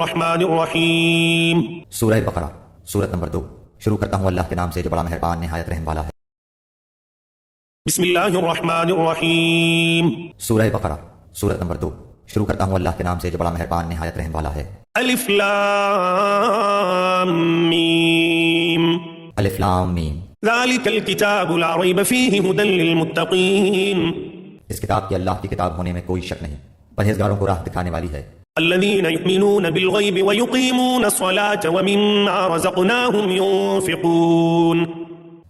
الرحمن الرحیم۔ سورہ بقرہ سورت نمبر 2۔ شروع کرتا ہوں اللہ کے نام سے جو بڑا مہربان نہایت رحم والا ہے۔ بسم اللہ الرحمن الرحیم۔ سورہ بقرہ سورت نمبر 2۔ شروع کرتا ہوں اللہ کے نام سے جو بڑا مہربان نہایت رحم والا ہے۔ الف لام میم۔ الف لام میم۔ ذالک الکتاب لا ریب فیہ ھدی للمتقین۔ اس کتاب کی اللہ کی کتاب ہونے میں کوئی شک نہیں، پرہیزگاروں کو راہ دکھانے والی ہے۔ الذین یؤمنون بالغیب ویقیمون الصلاة ومما رزقناہم ينفقون۔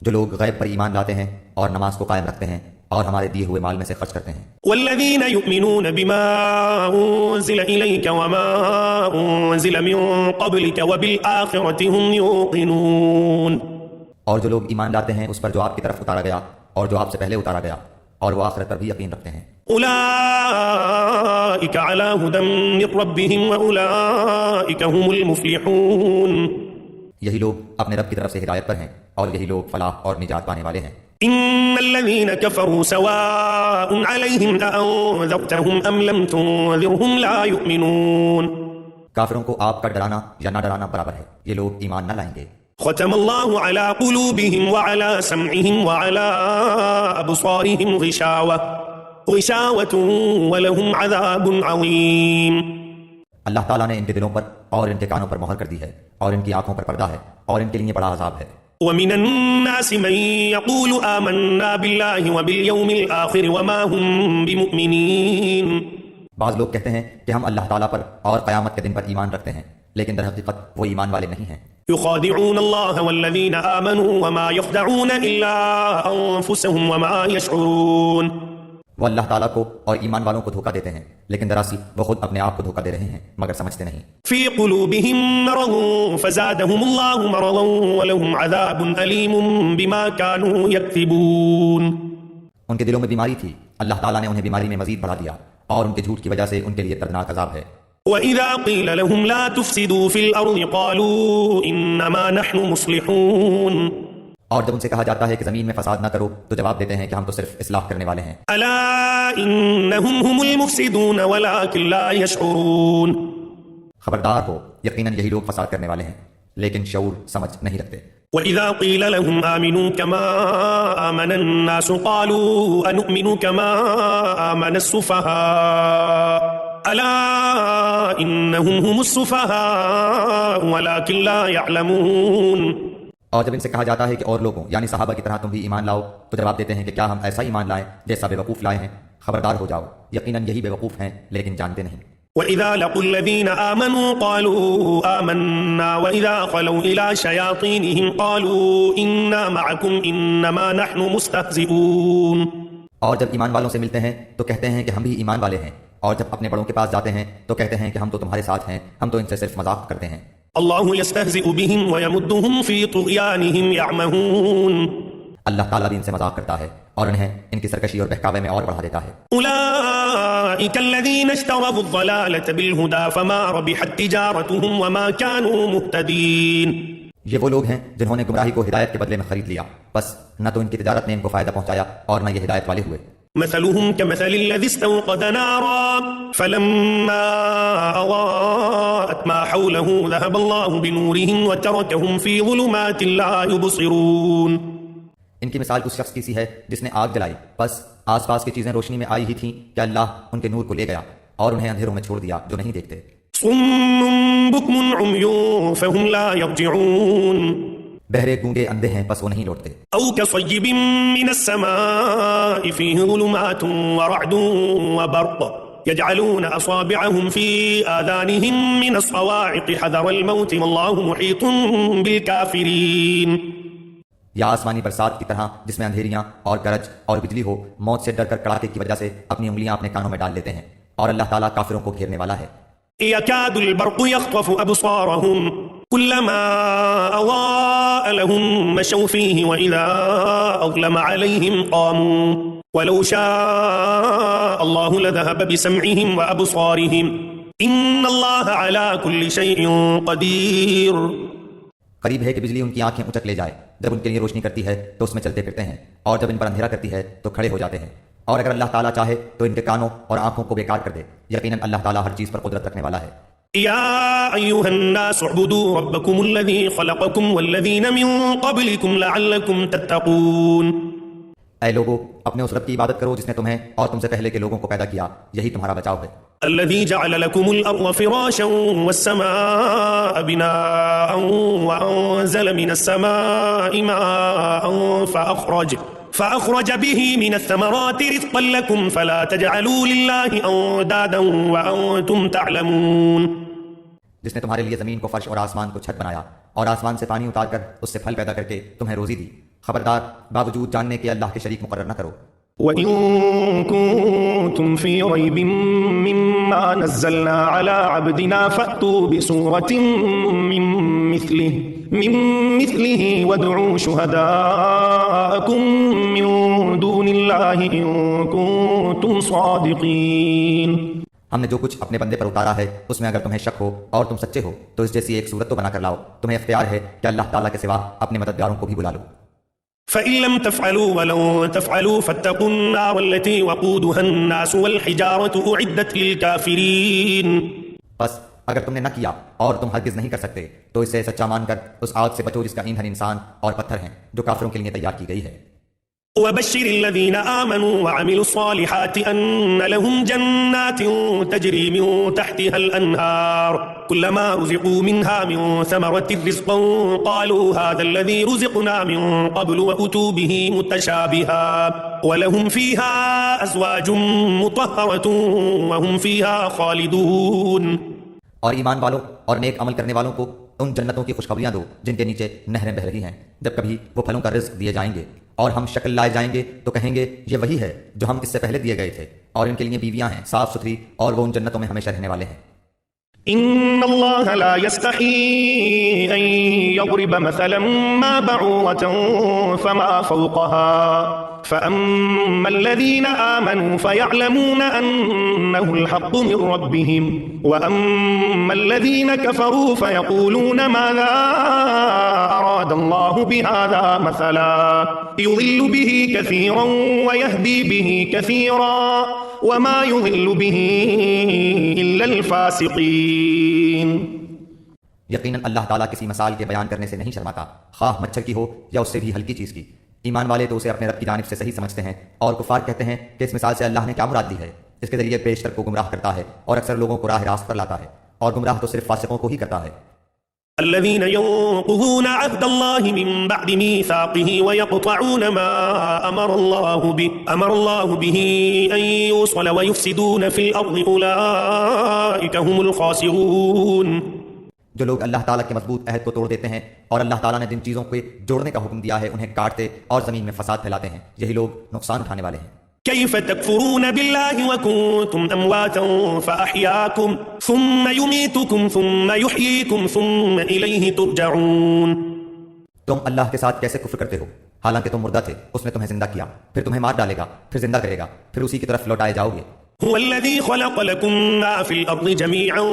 جو لوگ غیب پر ایمان لاتے ہیں اور نماز کو قائم رکھتے ہیں اور ہمارے دیے ہوئے مال میں سے خرچ کرتے ہیں۔ والذین یؤمنون بما انزل الیک وما انزل من قبلک وبالآخرة هم یوقنون۔ اور جو لوگ ایمان لاتے ہیں اس پر جو آپ کی طرف اتارا گیا اور جو آپ سے پہلے اتارا گیا، اور وہ آخرت پر بھی یقین رکھتے ہیں۔ اولئک علی ھدی من ربہم واولئک هم المفلحون۔ یہی لوگ اپنے رب کی طرف سے ہدایت پر ہیں اور یہی لوگ فلاح اور نجات پانے والے ہیں۔ ان الذین کفروا سواء علیہم اانذرتہم ام لم تنذرہم لا یؤمنون۔ کافروں کو آپ کا ڈرانا یا نہ ڈرانا برابر ہے، یہ لوگ ایمان نہ لائیں گے۔ ختم اللہ علی قلوبہم وعلی سمعہم وعلی ابصارہم غشاوۃ ولہم عذاب عظیم۔ اللہ تعالیٰ نے ان کے دلوں پر اور ان کے کانوں پر مہر کر دی ہے اور ان کی آنکھوں پر پردہ ہے اور ان کے لیے بڑا عذاب ہے۔ ومن الناس من يقول آمنا بالله وباليوم الآخر وما هم بمؤمنين۔ بعض لوگ کہتے ہیں کہ ہم اللہ تعالیٰ پر اور قیامت کے دن پر ایمان رکھتے ہیں، لیکن در حقیقت وہ ایمان والے نہیں ہیں۔ يخادعون الله والذين آمنوا وما يخدعون إلا أنفسهم وما يشعرون۔ وہ اللہ تعالیٰ کو اور ایمان والوں کو دھوکہ دیتے ہیں، لیکن دراصل وہ خود اپنے آپ کو دھوکہ دے رہے ہیں مگر سمجھتے نہیں۔ في قلوبهم مرض فزادهم الله مرضا ولهم عذاب أليم بما كانوا يكذبون۔ ان کے دلوں میں بیماری تھی، اللہ تعالیٰ نے انہیں بیماری میں مزید بڑھا دیا اور ان کے جھوٹ کی وجہ سے ان کے لیے دردناک عذاب ہے۔ وَإِذَا قِيلَ لَهُمْ لَا تُفْسِدُوا فِي الْأَرْضِ قَالُوا إِنَّمَا نَحْنُ مُصْلِحُونَ۔ اور جب ان سے کہا جاتا ہے کہ زمین میں فساد نہ کرو تو جواب دیتے ہیں کہ ہم تو صرف اصلاح کرنے والے ہیں۔ أَلَا إِنَّهُمْ هُمُ الْمُفْسِدُونَ وَلَكِنْ لَا يَشْعُرُونَ۔ خبردار ہو، یقیناً یہی لوگ فساد کرنے والے ہیں لیکن شعور سمجھ نہیں رکھتے۔ وَإِذَا قِيلَ لَهُمْ آمِنُوا كَمَا آمَنَ النَّاسُ قَالُوا أَنُؤْمِنُ كَمَا آمَنَ السُّفَهَاءُ أَلَا إِنَّهُمْ هُمُ السُّفَهَاءُ وَلَكِنْ لَا يَعْلَمُونَ۔ اور جب ان سے کہا جاتا ہے کہ اور لوگوں یعنی صحابہ کی طرح تم بھی ایمان لاؤ تو جواب دیتے ہیں کہ کیا ہم ایسا ایمان لائیں جیسا بے وقوف لائے ہیں؟ خبردار ہو جاؤ، یقیناً یہی بے وقوف ہیں لیکن جانتے نہیں۔ وَإِذَا لَقُوا الَّذِينَ آمَنُوا قَالُوا آمَنَّا وَإِذَا خَلَوْا إِلَىٰ شَيَاطِينِهِمْ قَالُوا إِنَّا مَعَكُمْ إِنَّمَا نَحْنُ مُسْتَهْزِئُونَ۔ اور جب ایمان والوں سے ملتے ہیں تو کہتے ہیں کہ ہم بھی ایمان والے ہیں، اور جب اپنے بڑوں کے پاس جاتے ہیں تو کہتے ہیں کہ ہم تو تمہارے ساتھ ہیں، ہم تو ان سے صرف مذاق کرتے ہیں۔ اللہ یستہزئ بہم ویمدہم فی طغیانہم یعمہون۔ اللہ تعالیٰ بھی ان سے مذاق کرتا ہے اور انہیں ان کی سرکشی اور بہکاوے میں اور بڑھا دیتا ہے۔ اولئک الذین اشتروا الضلالة بالہدى فما ربحت تجارتہم وما كانوا مہتدین۔ یہ وہ لوگ ہیں جنہوں نے گمراہی کو ہدایت کے بدلے میں خرید لیا، بس نہ تو ان کی تجارت نے ان کو فائدہ پہنچایا اور نہ یہ ہدایت والے ہوئے۔ مثلهم كمثل الذي استوقد نارا فلما أضاءت ما حوله ذهب الله بنورهم وتركهم في ظلمات لا يبصرون۔ ان کی مثال اس شخص کی سی ہے جس نے آگ جلائی، بس آس پاس کی چیزیں روشنی میں آئی ہی تھیں کہ اللہ ان کے نور کو لے گیا اور انہیں اندھیروں میں چھوڑ دیا جو نہیں دیکھتے۔ صم بكم عمي فهم لا يرجعون۔ بہرے گونگے اندھے ہیں بس وہ نہیں لوٹتے۔ او كصيب من السماء فيه ظلمات ورعد وبرق يجعلون اصابعهم في آذانهم من الصواعق حذر الموت والله محيط بالكافرين۔ یا آسمانی برسات کی طرح جس میں اندھیریاں اور گرج اور بجلی ہو، موت سے ڈر کر کڑاکے کی وجہ سے اپنی انگلیاں اپنے کانوں میں ڈال لیتے ہیں، اور اللہ تعالیٰ کافروں کو گھیرنے والا ہے۔ يكاد البرق يخطف أبصارهم كلما أضاء لهم مشوا فيه وإذا أظلم عليهم قاموا ولو شاء الله لذهب بسمعهم وأبصارهم إن الله على كل شيء قدير۔ قریب ہے کہ بجلی ان کی آنکھیں اچک لے جائے، جب ان کے لیے روشنی کرتی ہے تو اس میں چلتے پھرتے ہیں، اور جب ان پر اندھیرا کرتی ہے تو کھڑے ہو جاتے ہیں، اور اگر اللہ تعالیٰ چاہے تو ان کے کانوں اور آنکھوں کو بیکار کر دے، یقیناً اللہ تعالیٰ ہر چیز پر قدرت رکھنے والا ہے۔ يا أيها الناس اعبدوا ربكم الذي خلقكم والذين من قبلكم لعلكم تتقون. اے لوگو، اپنے اس رب کی عبادت کرو جس نے تمہیں اور تم سے پہلے کے لوگوں کو پیدا کیا، یہی تمہارا بچاؤ ہے. الذي جعل لكم الأرض فراشا والسماء بناء وأنزل من السماء ماء فأخرج به من الثمرات رزقا لكم فلا تجعلوا لله أندادا وأنتم تعلمون. جس نے تمہارے لیے زمین کو فرش اور آسمان کو چھت بنایا اور آسمان سے پانی اتار کر اس سے پھل پیدا کر کے تمہیں روزی دی، خبردار باوجود جاننے کے اللہ کے شریک مقرر نہ کرو. وَإِن كُنتُمْ فِي رَيْبٍ مِّمَّا نَزَّلْنَا عَلَىٰ عَبْدِنَا فَأْتُوا بِسُورَةٍ مِّن مِّثْلِهِ وَادْعُوا شُهَدَاءَكُم مِّن دُونِ اللَّهِ إِن كُنتُمْ صَادِقِينَ. ہم نے جو کچھ اپنے بندے پر اتارا ہے اس میں اگر تمہیں شک ہو اور تم سچے ہو تو اس جیسی ایک صورت تو بنا کر لاؤ. تمہیں اختیار ہے کہ اللہ تعالیٰ کے سوا اپنے مددگاروں کو بھی بلا لو. فَإِن لَّمْ تَفْعَلُوا وَلَن تَفْعَلُوا فَاتَّقُوا النَّارَ الَّتِي وَقُودُهَا النَّاسُ وَالْحِجَارَةُ أُعِدَّتْ لِلْكَافِرِينَ. بس اگر تم نے نہ کیا اور تم ہرگز نہیں کر سکتے تو اسے سچا مان کر اس آگ سے بچو جس کا ایندھن انسان اور پتھر ہیں، جو کافروں کے لیے تیار کی گئی ہے. وبشر الذين آمنوا وعملوا الصالحات أن لهم جنات تجري من تحتها الأنهار كلما رزقوا منها من ثمرة رزقا قالوا هذا الذي رزقنا من قبل وأتوا به متشابها ولهم فيها أزواج مطهرة وهم فيها خالدون. اور ایمان والوں اور نیک عمل کرنے والوں کو ان جنتوں کی خوشخبریاں دو جن کے نیچے نہریں بہہ رہی ہیں. جب کبھی وہ پھلوں کا رزق دیے جائیں گے اور ہم شکل لائے جائیں گے تو کہیں گے یہ وہی ہے جو ہم اس سے پہلے دیے گئے تھے، اور ان کے لیے بیویاں ہیں صاف ستھری اور وہ ان جنتوں میں ہمیشہ رہنے والے ہیں. إن الله لا يستحي أن يضرب مثلا ما بعوضة فما فوقها فأما الذين آمنوا فيعلمون أنه الحق من ربهم وأما الذين كفروا فيقولون ماذا أراد الله بهذا مثلا يضل به كثيرا ويهدي به كثيرا وما يضل به إلا الفاسقين. یقیناً اللہ تعالیٰ کسی مثال کے بیان کرنے سے نہیں شرماتا، خواہ مچھر کی ہو یا اس سے بھی ہلکی چیز کی. ایمان والے تو اسے اپنے رب کی جانب سے صحیح سمجھتے ہیں، اور کفار کہتے ہیں کہ اس مثال سے اللہ نے کیا مراد لی ہے. اس کے ذریعے بیشتر کو گمراہ کرتا ہے اور اکثر لوگوں کو راہ راست پر لاتا ہے، اور گمراہ تو صرف فاسقوں کو ہی کرتا ہے. الذين ينقضون عهد الله من بعد ميثاقه ويقطعون ما أمر الله به أن يوصل ويفسدون في الأرض أولئك هم الخاسرون. جو لوگ اللہ تعالیٰ کے مضبوط عہد کو توڑ دیتے ہیں اور اللہ تعالیٰ نے جن چیزوں کو جوڑنے کا حکم دیا ہے انہیں کاٹتے اور زمین میں فساد پھیلاتے ہیں، یہی لوگ نقصان اٹھانے والے ہیں. كيف تكفرون بالله وكنتم أمواتا فأحياكم ثم يميتكم ثم يحييكم ثم إليه ترجعون. تم اللہ کے ساتھ کیسے کفر کرتے ہو حالانکہ تم مردہ تھے، اس نے تمہیں زندہ کیا، پھر تمہیں مار ڈالے گا، پھر زندہ کرے گا، پھر اسی کی طرف لوٹائے جاؤ گے. هو الذي خلق لكم ما في الأرض جميعا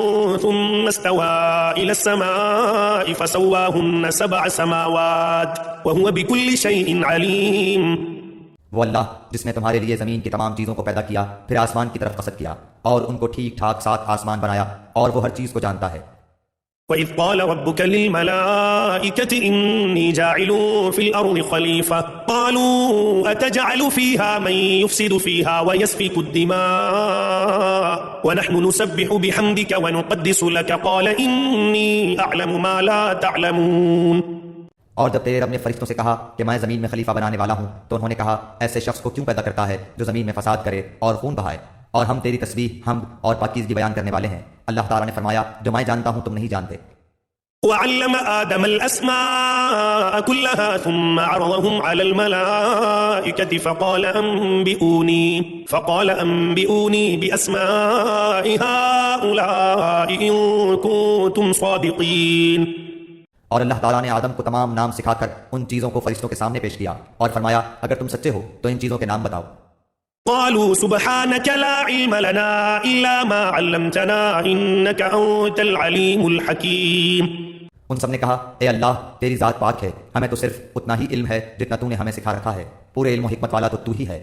ثم استوى إلى السماء فسواهن 7 سماوات وهو بكل شيء عليم. وہ اللہ جس نے تمہارے لیے زمین کی تمام چیزوں کو پیدا کیا، پھر آسمان کی طرف قصد کیا اور ان کو ٹھیک ٹھاک 7 آسمان بنایا، اور وہ ہر چیز کو جانتا ہے. وَإِذْ قَالَ رَبُّكَ لِلْمَلَائِكَةِ إِنِّي جَاعِلٌ فِي الْأَرْضِ خَلِيفَةً قَالُوا أَتَجْعَلُ فِيهَا مَن يُفْسِدُ فِيهَا وَيَسْفِكُ الدِّمَاءَ وَنَحْنُ نُسَبِّحُ بِحَمْدِكَ وَنُقَدِّسُ لَكَ قَالَ إِنِّي أَعْلَمُ مَا لَا تَعْلَمُونَ. اور جب تیرے رب نے فرشتوں سے کہا کہ میں زمین میں خلیفہ بنانے والا ہوں تو انہوں نے کہا ایسے شخص کو کیوں پیدا کرتا ہے جو زمین میں فساد کرے اور خون بہائے، اور ہم تیری تسبیح، حمد اور پاکیزگی بیان کرنے والے ہیں. اللہ تعالیٰ نے فرمایا جو میں جانتا ہوں تم نہیں جانتے. وعلم آدم الأسماء كلها ثم عرضهم على الملائكة فقال أنبئوني بأسماء هؤلاء إن كنتم صادقين. اور اللہ تعالیٰ نے آدم کو تمام نام سکھا کر ان چیزوں کو فرشتوں کے سامنے پیش کیا اور فرمایا اگر تم سچے ہو تو ان چیزوں کے نام بتاؤ. قالوا سبحانك لا علم لنا إلا ما علمتنا إنك أنت العليم الحكيم. ان سب نے کہا اے اللہ تیری ذات پاک ہے، ہمیں تو صرف اتنا ہی علم ہے جتنا تو نے ہمیں سکھا رکھا ہے، پورے علم و حکمت والا تو ہی ہے.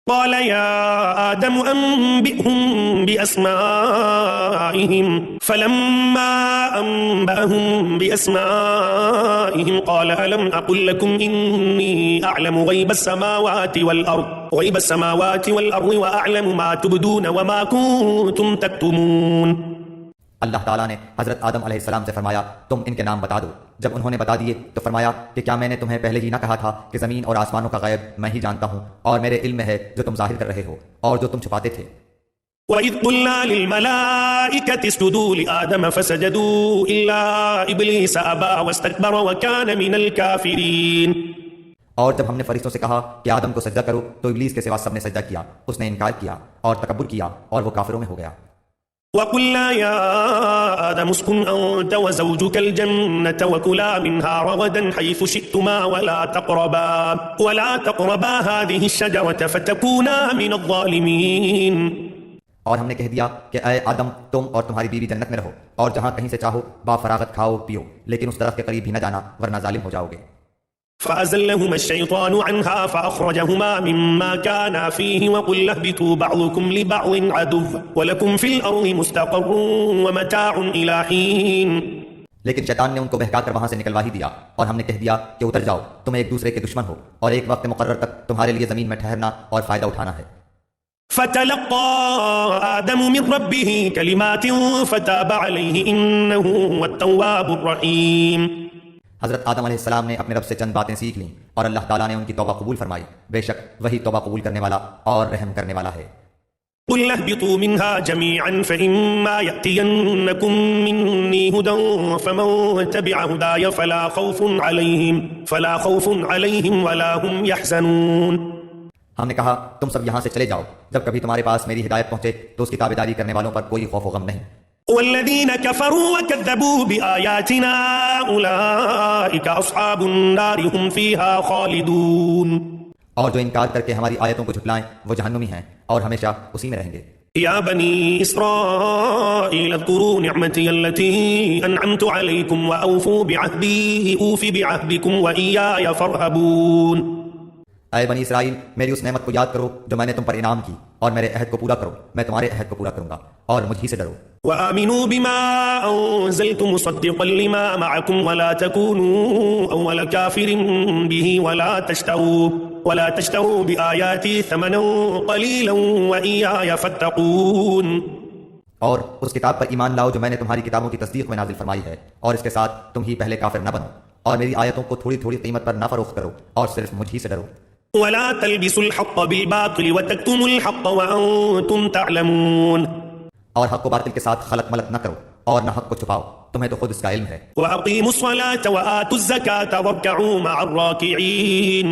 قال يا آدم أنبئهم بأسمائهم فلما أنبأهم بأسمائهم قال ألم أقل لكم إني أعلم غيب السماوات والأرض وأعلم ما تبدون وما كنتم تكتمون. اللہ تعالیٰ نے حضرت آدم علیہ السلام سے فرمایا تم ان کے نام بتا دو. جب انہوں نے بتا دیے تو فرمایا کہ کیا میں نے تمہیں پہلے ہی نہ کہا تھا کہ زمین اور آسمانوں کا غیب میں ہی جانتا ہوں اور میرے علم میں ہے جو تم ظاہر کر رہے ہو اور جو تم چھپاتے تھے. وَإِذْ قُلْنَا لِلْمَلَائِكَةِ اسْجُدُوا لِآدَمَ فَسَجَدُوا إِلَّا إِبْلِيسَ أَبَى وَاسْتَكْبَرَ وَكَانَ مِنَ الْكَافِرِينَ. اور جب ہم نے فرشتوں سے کہا کہ آدم کو سجدہ کرو تو ابلیس کے سوا سب نے سجدہ کیا. اس نے انکار کیا اور تکبر کیا اور وہ کافروں میں ہو گیا. وَقُلْنَا يَا آدَمُ اسْكُنْ أَنْتَ وَزَوْجُكَ الْجَنَّةَ وَكُلَا مِنْهَا رَغَدًا حَيْثُ شِئْتُمَا وَلَا تَقْرَبَا هَذِهِ الشَّجَرَةَ فَتَكُونَا مِنَ الظَّالِمِينَ. اور ہم نے کہہ دیا کہ اے آدم تم اور تمہاری بیوی جنت میں رہو اور جہاں کہیں سے چاہو با فراغت کھاؤ پیو لیکن اس درخت کے قریب بھی نہ جانا ورنہ ظالم ہو جاؤ گے. فأزلهما الشيطان عنها فأخرجهما مما كانا فيه وقلنا اهبطوا بعضكم لبعض عدو ولكم في الأرض مستقر ومتاع إلى حين. لیکن شیطان نے ان کو بہکا کر وہاں سے نکلوا ہی دیا اور ہم نے کہہ دیا کہ اتر جاؤ تم ایک دوسرے کے دشمن ہو اور ایک وقت مقرر تک تمہارے لیے زمین میں ٹھہرنا اور فائدہ اٹھانا ہے. فتلقى آدم من ربه كلمات فتاب عليه إنه هو التواب الرحيم. حضرت آدم علیہ السلام نے اپنے رب سے چند باتیں سیکھ لیں اور اللہ تعالیٰ نے ان کی توبہ قبول فرمائی. بے شک وہی توبہ قبول کرنے والا اور رحم کرنے والا ہے. قُلْ اهْبِطُوا مِنْهَا جَمِيعًا فَإِمَّا يَأْتِيَنَّكُمْ مِنِّي هُدًى فَمَن تَبِعَ هُدَايَ فَلَا خَوْفٌ عَلَيْهِمْ وَلَا هُمْ يَحْزَنُونَ. ہم نے کہا تم سب یہاں سے چلے جاؤ جب کبھی تمہارے پاس میری ہدایت پہنچے تو اس کی تابعداری کرنے والوں پر کوئی خوف و غم نہیں. والذين كفروا وكذبوا بآياتنا أولئك أصحاب النار هم فيها خالدون. اور جو انکار کر کے ہماری آیتوں کو جھٹلائیں وہ جہنمی ہیں اور ہمیشہ اسی میں رہیں گے. يا بني إسرائيل اذكروا نعمتي التي أنعمت عليكم وأوفوا بعهدي أوف بعهدكم وإياي فارهبون. اے بنی اسرائیل میری اس نعمت کو یاد کرو جو میں نے تم پر انعام کی اور میرے عہد کو پورا کرو میں تمہارے عہد کو پورا کروں گا اور مجھ ہی سے ڈرو. وآمنوا بما أنزلت مصدقا لما معكم ولا تكونوا أول كافر به ولا تشتروا بآياتي ثمنا قليلا وإياي فاتقون. اور اس کتاب پر ایمان لاؤ جو میں نے تمہاری کتابوں کی تصدیق میں نازل فرمائی ہے اور اس کے ساتھ تم ہی پہلے کافر نہ بنو اور میری آیتوں کو تھوڑی تھوڑی قیمت پر نہ فروخت کرو اور صرف مجھ ہی سے ڈرو. ولا تلبسوا الحق بالباطل وتكتموا الحق وأنتم تعلمون. اور حق و باطل کے ساتھ خلط ملط نہ کرو اور نہ حق کو چھپاؤ تمہیں تو خود اس کا علم ہے. وأقيموا الصلاة وآتوا الزكاة واركعوا مع الراكعين.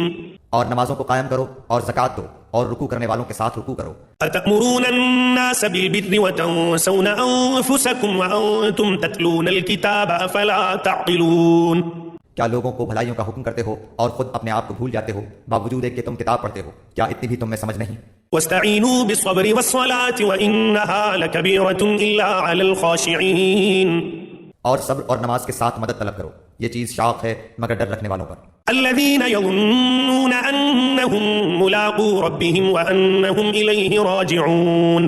اور نمازوں کو قائم کرو اور زکوٰۃ دو اور رکوع کرنے والوں کے ساتھ رکوع کرو. أتأمرون الناس بالبر وتنسون أنفسكم وأنتم تتلون الكتاب أفلا تعقلون. کیا لوگوں کو بھلائیوں کا حکم کرتے ہو اور خود اپنے آپ کو بھول جاتے ہو باوجود کہ تم کتاب پڑھتے ہو؟ کیا اتنی بھی تم میں سمجھ نہیں؟ واستعینوا بالصبر والصلاة وإنها لكبيرة إلا على الخاشعين. اور صبر اور نماز کے ساتھ مدد طلب کرو یہ چیز شاق ہے مگر ڈر رکھنے والوں پر. الذين يظنون أنهم ملاقو ربهم وأنهم إليه راجعون.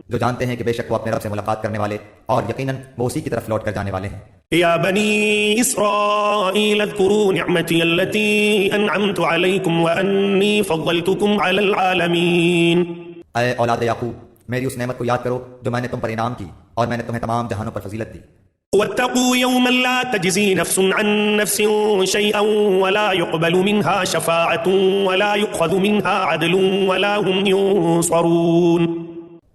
جو جانتے ہیں کہ بے شک وہ اپنے رب سے ملاقات کرنے والے اور یقیناً وہ اسی کی طرف لوٹ کر جانے والے ہیں. يا بني إسرائيل اذكروا نعمتي التي أنعمت عليكم وأني فضلتكم على العالمين. اے اولاد یعقوب میری اس نعمت کو یاد کرو جو میں نے تم پر انعام کی اور میں نے تمہیں تمام جہانوں پر فضیلت دی. واتقوا يوما لا تجزي نفس عن نفس شيئا ولا يقبل منها شفاعة ولا يؤخذ منها عدل ولا هم ينصرون.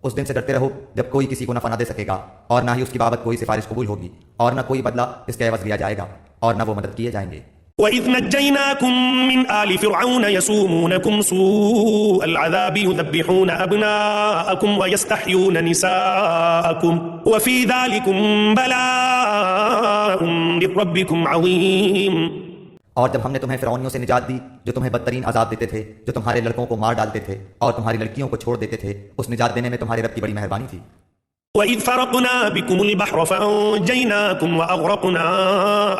اس دن سے ڈرتے رہو جب کوئی کسی کو نفع نہ دے سکے گا اور نہ ہی اس کی بابت کوئی سفارش قبول ہوگی اور نہ کوئی بدلہ اس کے عوض لیا جائے گا اور نہ وہ مدد کیے جائیں گے. وَإِذْ نَجَّيْنَاكُمْ مِنْ آلِ فِرْعَوْنَ يَسُومُونَكُمْ سُوءَ الْعَذَابِ يُذَبِّحُونَ أَبْنَاءَكُمْ وَيَسْتَحْيُونَ نِسَاءَكُمْ وَفِي ذَلِكُمْ بَلَاءٌ مِّن رَّبِّكُمْ عَظِيمٌ. اور جب ہم نے تمہیں فرعونیوں سے نجات دی جو تمہیں بدترین عذاب دیتے تھے جو تمہارے لڑکوں کو مار ڈالتے تھے اور تمہاری لڑکیوں کو چھوڑ دیتے تھے اس نجات دینے میں تمہارے رب کی بڑی مہربانی تھی. وَإِذْ فَرَقْنَا بِكُمُ الْبَحْرَ فَأَنجَيْنَاكُمْ وَأَغْرَقْنَا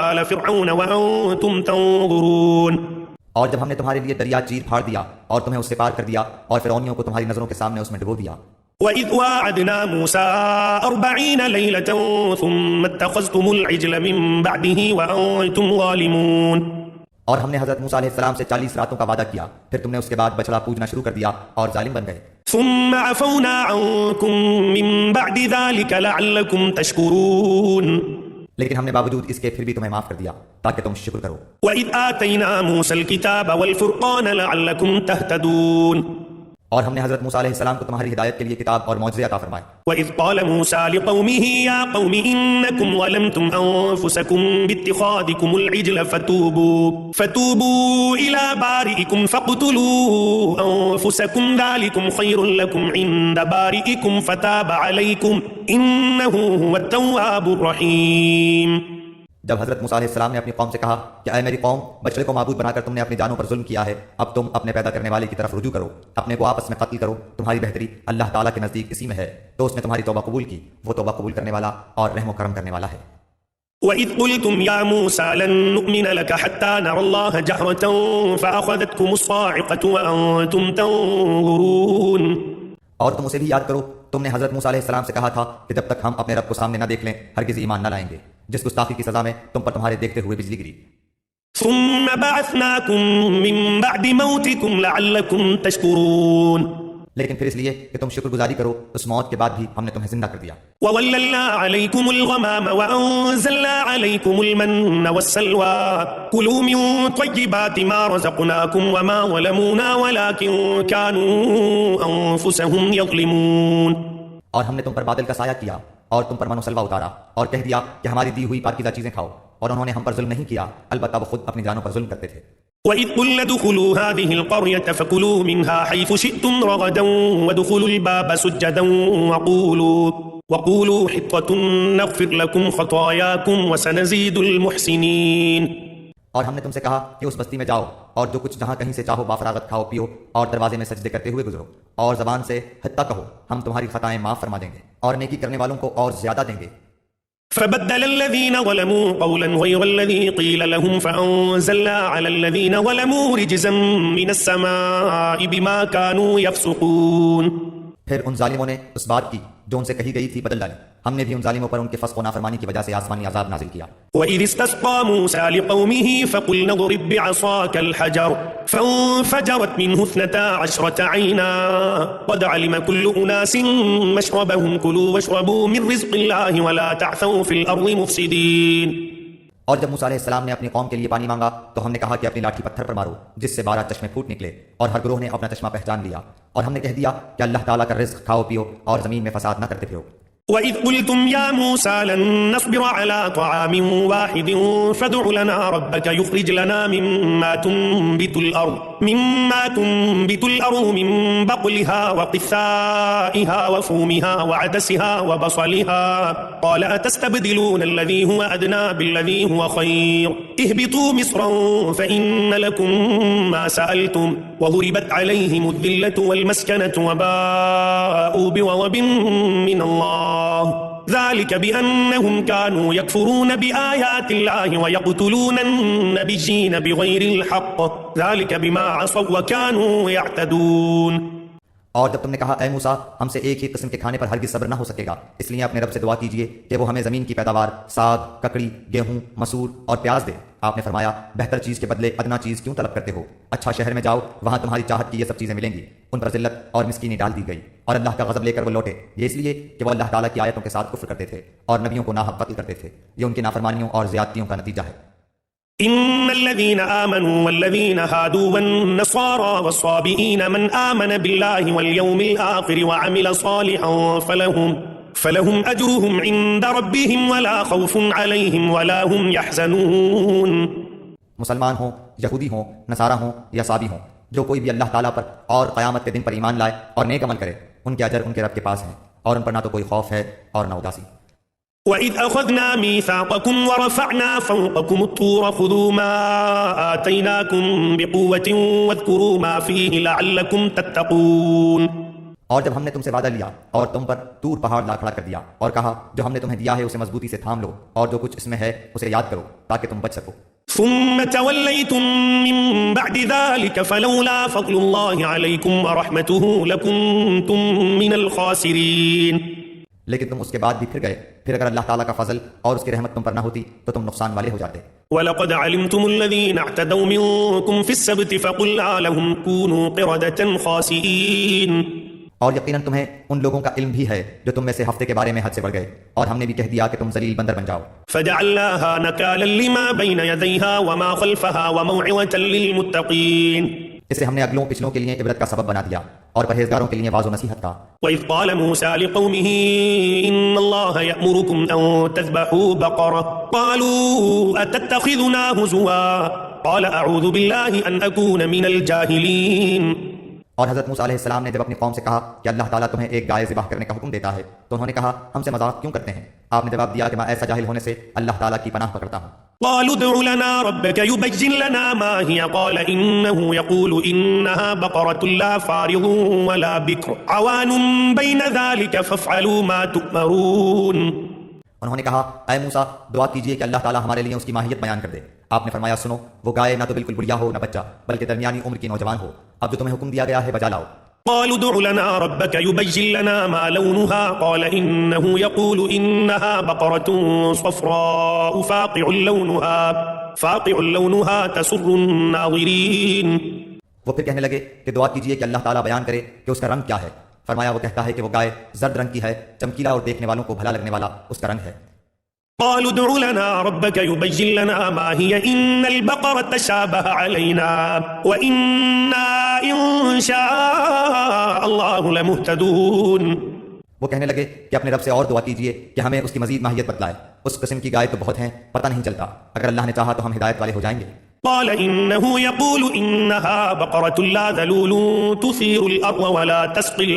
آلَ فِرْعَوْنَ وَأَنْتُمْ تَنظُرُونَ. اور جب ہم نے تمہارے لیے دریا چیر پھاڑ دیا اور تمہیں اس سے پار کر دیا اور فرعونیوں کو تمہاری نظروں کے سامنے اس میں ڈبو دیا، وَإِذْ وَاعَدْنَا مُوسَىٰ 40 لَيْلَةً ثُمَّ اتَّخَذْتُمُ الْعِجْلَ مِن بَعْدِهِ وَأَنتُمْ ظَالِمُونَ، اور ہم نے حضرت موسیٰ علیہ السلام سے 40 راتوں کا وعدہ کیا، پھر تم نے اس کے بعد بچڑا پوجنا شروع کر دیا اور ظالم بن گئے۔ ثُمَّ عَفَوْنَا عَنكُم مِّن بَعْدِ ذَلِكَ لَعَلَّكُمْ تَشْكُرُونَ، لیکن ہم نے باوجود اس کے پھر بھی تمہیں معاف کر دیا تاکہ تم شکر کرو۔ وَإِذْ آتَيْنَا مُوسَى الْكِتَابَ وَالْفُرْقَانَ لَعَلَّكُمْ تَهْتَدُونَ، اور ہم نے حضرت موسیٰ علیہ السلام کو تمہاری ہدایت کے لیے کتاب اور معجزے عطا فرمائے۔ وَإِذْ قَالَ مُوسَىٰ لِقَوْمِهِ يَا قَوْمِ إِنَّكُمْ ظَلَمْتُمْ أَنفُسَكُمْ بِاتِّخَاذِكُمُ الْعِجْلَ فَتُوبُوا إِلَىٰ بَارِئِكُمْ فَاقْتُلُوا أَنفُسَكُمْ ذَٰلِكُمْ خَيْرٌ لَكُمْ عِندَ بَارِئِكُمْ فَتَابَ عَلَيْكُمْ إِنَّهُ هُوَ التَّوَّابُ الرَّحِيمُ۔ جب حضرت موسیٰ علیہ السلام نے اپنی قوم سے کہا کہ اے میری قوم، بچڑے کو معبود بنا کر تم نے اپنی جانوں پر ظلم کیا ہے، اب تم اپنے پیدا کرنے والے کی طرف رجوع کرو، اپنے کو آپس میں قتل کرو، تمہاری بہتری اللہ تعالیٰ کے نزدیک اسی میں ہے، تو اس نے تمہاری توبہ قبول کی، وہ توبہ قبول کرنے والا اور رحم و کرم کرنے والا ہے۔ وَإِذْ قُلْتُمْ يَا مُوسَىٰ لَن نُّؤْمِنَ لَكَ حَتَّىٰ نَرَى اللَّهَ جَهْرَةً فَأَخَذَتْكُمُ الصَّاعِقَةُ وَأَنتُمْ تَنظُرُونَ، اور تم اسے بھی یاد کرو، تم نے حضرت موسیٰ علیہ السلام سے کہا تھا کہ جب تک ہم اپنے رب کو سامنے نہ دیکھ لیں ہرگز ایمان نہ لائیں گے، جس گستاخی کی سزا میں تم پر تمہارے دیکھتے ہوئے بجلی گری۔ ثُمَّ بَعَثْنَاكُم مِّن بَعْدِ مَوْتِكُمْ لَعَلَّكُمْ تَشْكُرُونَ، لیکن پھر اس لیے کہ تم شکر گزاری کرو، اس موت کے بعد بھی ہم نے تمہیں زندہ کر دیا۔ وَظَلَّلْنَا عَلَيْكُمُ الْغَمَامَ وَأَنزَلْنَا عَلَيْكُمُ الْمَنَّ وَالسَّلْوَىٰ كُلُوا مِن طَيِّبَاتِ مَا رَزَقْنَاكُمْ وَمَا ظَلَمُونَا وَلَٰكِن كَانُوا أَنفُسَهُمْ يَظْلِمُونَ، اور ہم نے تم پر بادل کا سایہ کیا اور تم پر من و سلوہ اتارا اور کہہ دیا کہ ہماری دی ہوئی پاکیزہ چیزیں کھاؤ، اور انہوں نے ہم پر ظلم نہیں کیا، البتہ وہ خود اپنی جانوں پر ظلم کرتے تھے۔ وَإِذْ قُلْنَا ادْخُلُوا هَٰذِهِ الْقَرْيَةَ فَكُلُوا مِنْهَا حَيْثُ شِئْتُمْ رَغَدًا وَادْخُلُوا الْبَابَ سُجَّدًا وَقُولُوا حِطَّةٌ نَغْفِرْ لَكُمْ خَطَايَاكُمْ وَسَنَزِيدُ الْمُحْسِنِينَ، اور ہم نے تم سے کہا کہ اس بستی میں جاؤ اور جو کچھ جہاں کہیں سے چاہو بافراغت کھاؤ پیو اور دروازے میں سجدے کرتے ہوئے گزرو، اور زبان سے حتیٰ کہو ہم تمہاری خطائیں معاف فرما دیں گے اور نیکی کرنے والوں کو اور زیادہ دیں گے۔ فبدل الذين ظلموا قولا غير الذي قيل لهم فأنزلنا على الذين ظلموا رجزا من السماء بما كانوا يفسقون، پھر ان ظالموں نے اس بات کی جو ان سے کہی گئی تھی بدل ڈالی، ہم نے بھی ان ظالموں پر ان کے فسق و نافرمانی کی وجہ سے آسمانی عذاب نازل کیا۔ وَإِذِ اسْتَسْقَىٰ مُوسَىٰ لِقَوْمِهِ فَقُلْنَا اضْرِب بِّعَصَاكَ الْحَجَرَ فَانفَجَرَتْ مِنْهُ 12 عَيْنًا قَدْ عَلِمَ كُلُّ أُنَاسٍ مَّشْرَبَهُمْ كُلُوا وَاشْرَبُوا مِن رِّزْقِ اللَّهِ وَلَا تَعْثَوْا فِي الْأَرْضِ مُفْسِدِينَ، اور جب موسیٰ علیہ السلام نے اپنی قوم کے لیے پانی مانگا تو ہم نے کہا کہ اپنی لاٹھی پتھر پر مارو جس سے 12 چشمے پھوٹ نکلے، اور ہر گروہ نے اپنا چشمہ پہچان لیا، اور ہم نے کہہ دیا کہ اللہ تعالیٰ کا رزق کھاؤ پیو اور زمین میں فساد نہ کرتے پھرو۔ وَإِذْ قُلْتُمْ يَا مُوسَىٰ لَن نَّصْبِرَ عَلَىٰ طَعَامٍ وَاحِدٍ فَادْعُ لَنَا رَبَّكَ يُخْرِجْ لَنَا مِمَّا تُنبِتُ الْأَرْضُ مِن بَقْلِهَا وَقِثَّائِهَا وَفُومِهَا وَعَدَسِهَا وَبَصَلِهَا قَالَ أَتَسْتَبْدِلُونَ الَّذِي هُوَ أَدْنَىٰ بِالَّذِي هُوَ خَيْرٌ اهْبِطُوا مِصْرًا فَإِنَّ لَكُم مَّا سَأَلْتُمْ وَضُرِبَتْ عَلَيْهِمُ الذِّلَّةُ وَالْمَسْكَنَةُ وَبَاءُوا بِغَضَبٍ مِّنَ اللَّهِ ذلك بأنهم كانوا يكفرون بآيات الله ويقتلون النبيين بغير الحق ذلك بما عصوا وكانوا يعتدون، اور جب تم نے کہا اے موسیٰ ہم سے ایک ہی قسم کے کھانے پر ہرگز صبر نہ ہو سکے گا، اس لیے اپنے رب سے دعا کیجئے کہ وہ ہمیں زمین کی پیداوار ساگ، ککڑی، گیہوں، مسور اور پیاز دے۔ آپ نے فرمایا بہتر چیز کے بدلے ادنا چیز کیوں طلب کرتے ہو؟ اچھا شہر میں جاؤ، وہاں تمہاری چاہت کی یہ سب چیزیں ملیں گی۔ ان پر ذلت اور مسکینی ڈال دی گئی اور اللہ کا غضب لے کر وہ لوٹے، یہ اس لیے کہ وہ اللہ تعالیٰ کی آیتوں کے ساتھ کفر کرتے تھے اور نبیوں کو ناحق قتل کرتے تھے، یہ ان کی نافرمانیوں اور زیادتیوں کا نتیجہ ہے۔ إن الذين آمنوا والذين هادوا والنصارى والصابئين من آمن بالله واليوم الآخر وعمل صالحا فلهم أجرهم عند ربهم ولا خوف عليهم ولا هم يحزنون، مسلمان ہوں، یہودی ہوں، نصارہ ہوں یا صابی ہوں، جو کوئی بھی اللہ تعالیٰ پر اور قیامت کے دن پر ایمان لائے اور نیک عمل کرے، ان کے اجر ان کے رب کے پاس ہیں اور ان پر نہ تو کوئی خوف ہے اور نہ اداسی۔ وَإِذْ أَخَذْنَا مِيثَاقَكُمْ وَرَفَعْنَا فَوْقَكُمُ الطُّورَ خُذُوا مَا آتَيْنَاكُمْ بِقُوَّةٍ وَاذْكُرُوا مَا فِيهِ لَعَلَّكُمْ تَتَّقُونَ، اور جب ہم نے تم سے وعدہ لیا اور تم پر طور پہاڑ لا کھڑا کر دیا اور کہا جو ہم نے تمہیں دیا ہے اسے مضبوطی سے تھام لو اور جو کچھ اس میں ہے اسے یاد کرو تاکہ تم بچ سکو۔ ثم توليتم من بعد ذلك فلولا فضل الله عليكم ورحمته لكنتم من الخاسرين. لیکن تم اس کے بعد بھی پھر گئے، پھر اگر اللہ تعالیٰ کا فضل اور اس کی رحمت تم پر نہ ہوتی تو تم نقصان والے ہو جاتے. وَلَقَدْ عَلِمْتُمُ الَّذِينَ اعْتَدَوْا مِنْكُمْ فِي السَّبْتِ فَقُلْنَا لَهُمْ كُونُوا قِرَدَةً خَاسِئِينَ. اور یقیناً تمہیں ان لوگوں کا علم بھی ہے جو تم میں سے ہفتے کے بارے میں حد سے بڑھ گئے، اور ہم نے بھی کہہ دیا کہ تم ذلیل بندر بن جاؤ. فَجَعَلْنَاهَا نَكَالًا لِمَا بَيْنَ يَدَيْهَا وَمَا خَلْفَهَا وَمَوْعِظَةً لِّلْمُتَّقِينَ. اسے ہم نے اگلوں پچھلوں کے لیے عبرت کا سبب بنا دیا اور پرہیزگاروں کے لیے واعظ و نصیحت کا. وَإِذْ قَالَ مُوسَىٰ لِقَوْمِهِ إِنَّ اللَّهَ يَأْمُرُكُمْ أَن تَذْبَحُوا بَقَرَةً قَالُوا أَتَتَّخِذُنَا هُزُوًا قَالَ أَعُوذُ بِاللَّهِ أَنْ أَكُونَ مِنَ الْجَاهِلِينَ. اور حضرت موسیٰ علیہ السلام نے جب اپنی قوم سے کہا کہ اللہ تعالیٰ تمہیں ایک گائے ذبح کرنے کا حکم دیتا ہے تو انہوں نے کہا ہم سے مذاق کیوں کرتے ہیں؟ آپ نے جواب دیا کہ میں ایسا جاہل ہونے سے اللہ تعالیٰ کی پناہ پکڑتا ہوں. قالوا ادع لنا ربك يبين لنا ما هي قال إنه يقول إنها بقرة لا فارض ولا بكر عوان بين ذلك فافعلوا ما تؤمرون. انہوں نے کہا اے موسیٰ دعا کیجئے کہ اللہ تعالیٰ ہمارے لیے اس کی ماہیت بیان کر دے. آپ نے فرمایا سنو وہ گائے نہ تو بالکل بڑھیا ہو نہ بچہ بلکہ درمیانی عمر کی نوجوان ہو. اب جو تمہیں حکم دیا گیا ہے بجا لاؤ. قالوا ادع لنا ربك يبين لنا ما لونها قال إنه يقول إنها بقرة صفراء فاقع لونها تسر الناظرين. وہ پھر کہنے لگے کہ دعا کیجئے کہ اللہ تعالیٰ بیان کرے کہ اس کا رنگ کیا ہے. فرمایا وہ کہتا ہے کہ وہ گائے زرد رنگ کی ہے، چمکیلا اور دیکھنے والوں کو بھلا لگنے والا اس کا رنگ ہے. قالوا ادع لنا ربك يبين لنا ما هي إن البقرة تشابه علينا وإنا إن شاء الله لمهتدون. وہ کہنے لگے کہ اپنے رب سے اور دعا کیجئے کہ ہمیں اس کی مزید ماہیت بتلائے. اس قسم کی گائے تو بہت ہیں، پتہ نہیں چلتا. اگر اللہ نے چاہا تو ہم ہدایت والے ہو جائیں گے. قال إنه يقول إنها بقرة لا ذلول تثير الأرض ولا تسقي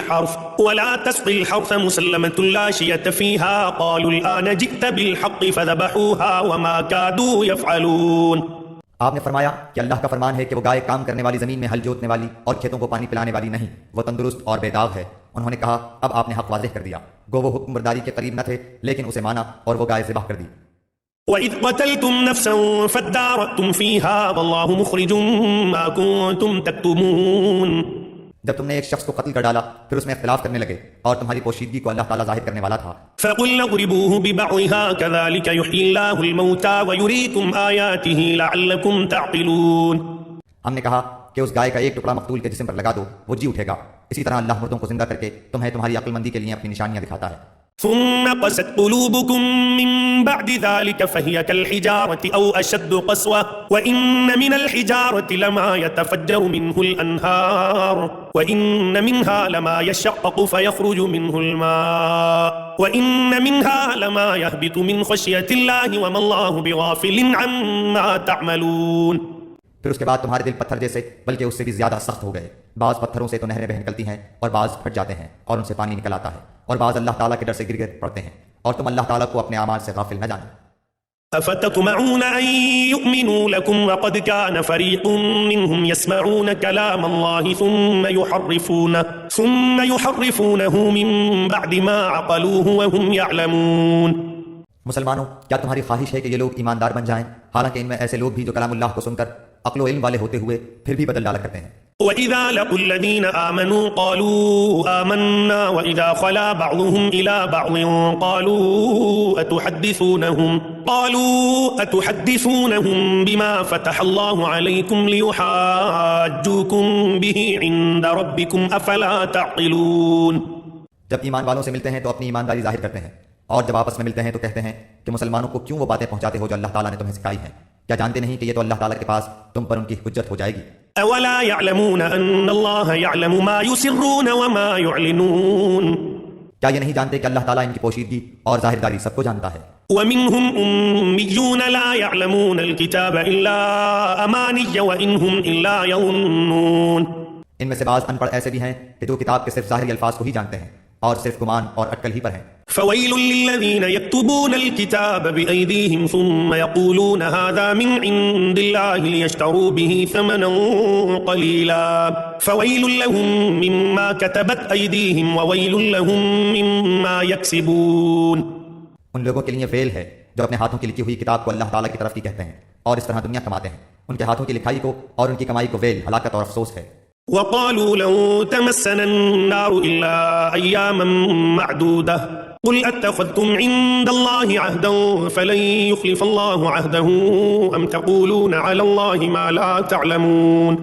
الحرث مسلمة لا شية فيها قالوا الآن جئت بالحق فذبحوها وما كادوا يفعلون. آپ نے فرمایا کہ اللہ کا فرمان ہے کہ وہ گائے کام کرنے والی زمین میں ہل جوتنے والی اور کھیتوں کو پانی پلانے والی نہیں، وہ تندرست اور بے داغ ہے. انہوں نے کہا اب آپ نے حق واضح کر دیا. گو وہ حکم برداری کے قریب نہ تھے لیکن اسے مانا اور وہ گائے ذبح کر دی. وَإِذْ قَتَلْتُمْ نَفْسًا فَادَّارَأْتُمْ فِيهَا وَاللَّهُ مُخْرِجٌ مَا كُنتُمْ تَكْتُمُونَ. جب تم نے ایک شخص کو قتل کر ڈالا پھر اس میں اختلاف کرنے لگے اور تمہاری پوشیدگی کو اللہ تعالیٰ ظاہر کرنے والا تھا. فَقُلْنَا اضْرِبُوهُ بِبَعْضِهَا كَذَلِكَ يُحْيِي اللَّهُ الْمَوْتَىٰ وَيُرِيكُمْ آيَاتِهِ لَعَلَّكُمْ تَعْقِلُونَ. ہم نے کہا کہ اس گائے کا ایک ٹکڑا مقتول کے جسم پر لگا دو، وہ جی اٹھے گا. اسی طرح اللہ مردوں کو زندہ کر کے تمہیں تمہاری عقل مندی کے لیے اپنی نشانیاں دکھاتا ہے. ثم قست قلوبكم من بعد ذلك فهي كالحجارة أو أشد قسوة وإن من الحجارة لما يتفجر منه الأنهار وإن منها لما يشقق فيخرج منه الماء وإن منها لما يهبط من خشية الله وما الله بغافل عما تعملون. پھر اس کے بعد تمہارے دل پتھر جیسے بلکہ اس سے بھی زیادہ سخت ہو گئے. بعض پتھروں سے تو نہریں بہہ نکلتی ہیں اور بعض پھٹ جاتے ہیں اور ان سے پانی نکل آتا ہے اور بعض اللہ تعالیٰ کے ڈر سے گر گر پڑتے ہیں اور تم اللہ تعالیٰ کو اپنے اعمال سے غافل نہ جانو. أفتطمعون أن يؤمنوا لكم وقد كان فريق منهم يسمعون كلام الله ثم يحرفونه من بعد ما عقلوه وهم يعلمون. مسلمانوں کیا تمہاری خواہش ہے کہ یہ لوگ ایماندار بن جائیں حالانکہ ان میں ایسے لوگ بھی جو کلام اللہ کو سن کر عقل و علم والے ہوتے ہوئے پھر بھی بدل ڈالا کرتے ہیں. وَإِذَا لَقُوا الَّذِينَ آمَنُوا قَالُوا آمَنَّا وَإِذَا خَلَا بَعْضُهُمْ إِلَى بَعْضٍ قَالُوا أَتُحَدِّثُونَهُم بِمَا فَتَحَ اللَّهُ عَلَيْكُمْ لِيُحَاجُّوكُم بِهِ عِندَ رَبِّكُمْ أَفَلَا تَعْقِلُونَ. جب ایمان والوں سے ملتے ہیں تو اپنی ایمانداری ظاہر کرتے ہیں اور جب آپس میں ملتے ہیں تو کہتے ہیں کہ مسلمانوں کو کیوں وہ باتیں پہنچاتے ہو جو اللہ تعالیٰ نے تمہیں سکھائی ہیں؟ کیا جانتے نہیں کہ یہ تو اللہ تعالیٰ کے پاس تم پر ان کی حجت ہو جائے گی؟ اولا يعلمون ان اللہ يعلم ما يسرون وما يعلنون. کیا یہ نہیں جانتے کہ اللہ تعالیٰ ان کی پوشیدگی اور ظاہرداری سب کو جانتا ہے؟ ومنهم أميون لا يعلمون الكتاب إلا أماني وإنهم إلا يظنون. ان میں سے بعض ان پڑھ ایسے بھی ہیں کہ جو کتاب کے صرف ظاہری الفاظ کو ہی جانتے ہیں اور صرف گمان اور اٹکل ہی پر ہیں. فويل للذين يكتبون الكتاب بأيديهم ثم يقولون هذا من عند الله ليشتروا به ثمنا قليلا فويل لهم مما كتبت أيديهم وويل لهم مما يكسبون. ان لوگوں کے لیے ویل ہے جو اپنے ہاتھوں کی لکھی ہوئی کتاب کو اللہ تعالیٰ کی طرف کی کہتے ہیں اور اس طرح دنیا کماتے ہیں۔ ان کے ہاتھوں کی لکھائی کو اور ان کی کمائی کو ویل، ہلاکت اور افسوس ہے۔ وقالوا لن تمسنا النار إلا أياما معدودة قل أتخذتم عند الله عهدا فلن يخلف الله عهده أم تقولون على الله ما لا تعلمون۔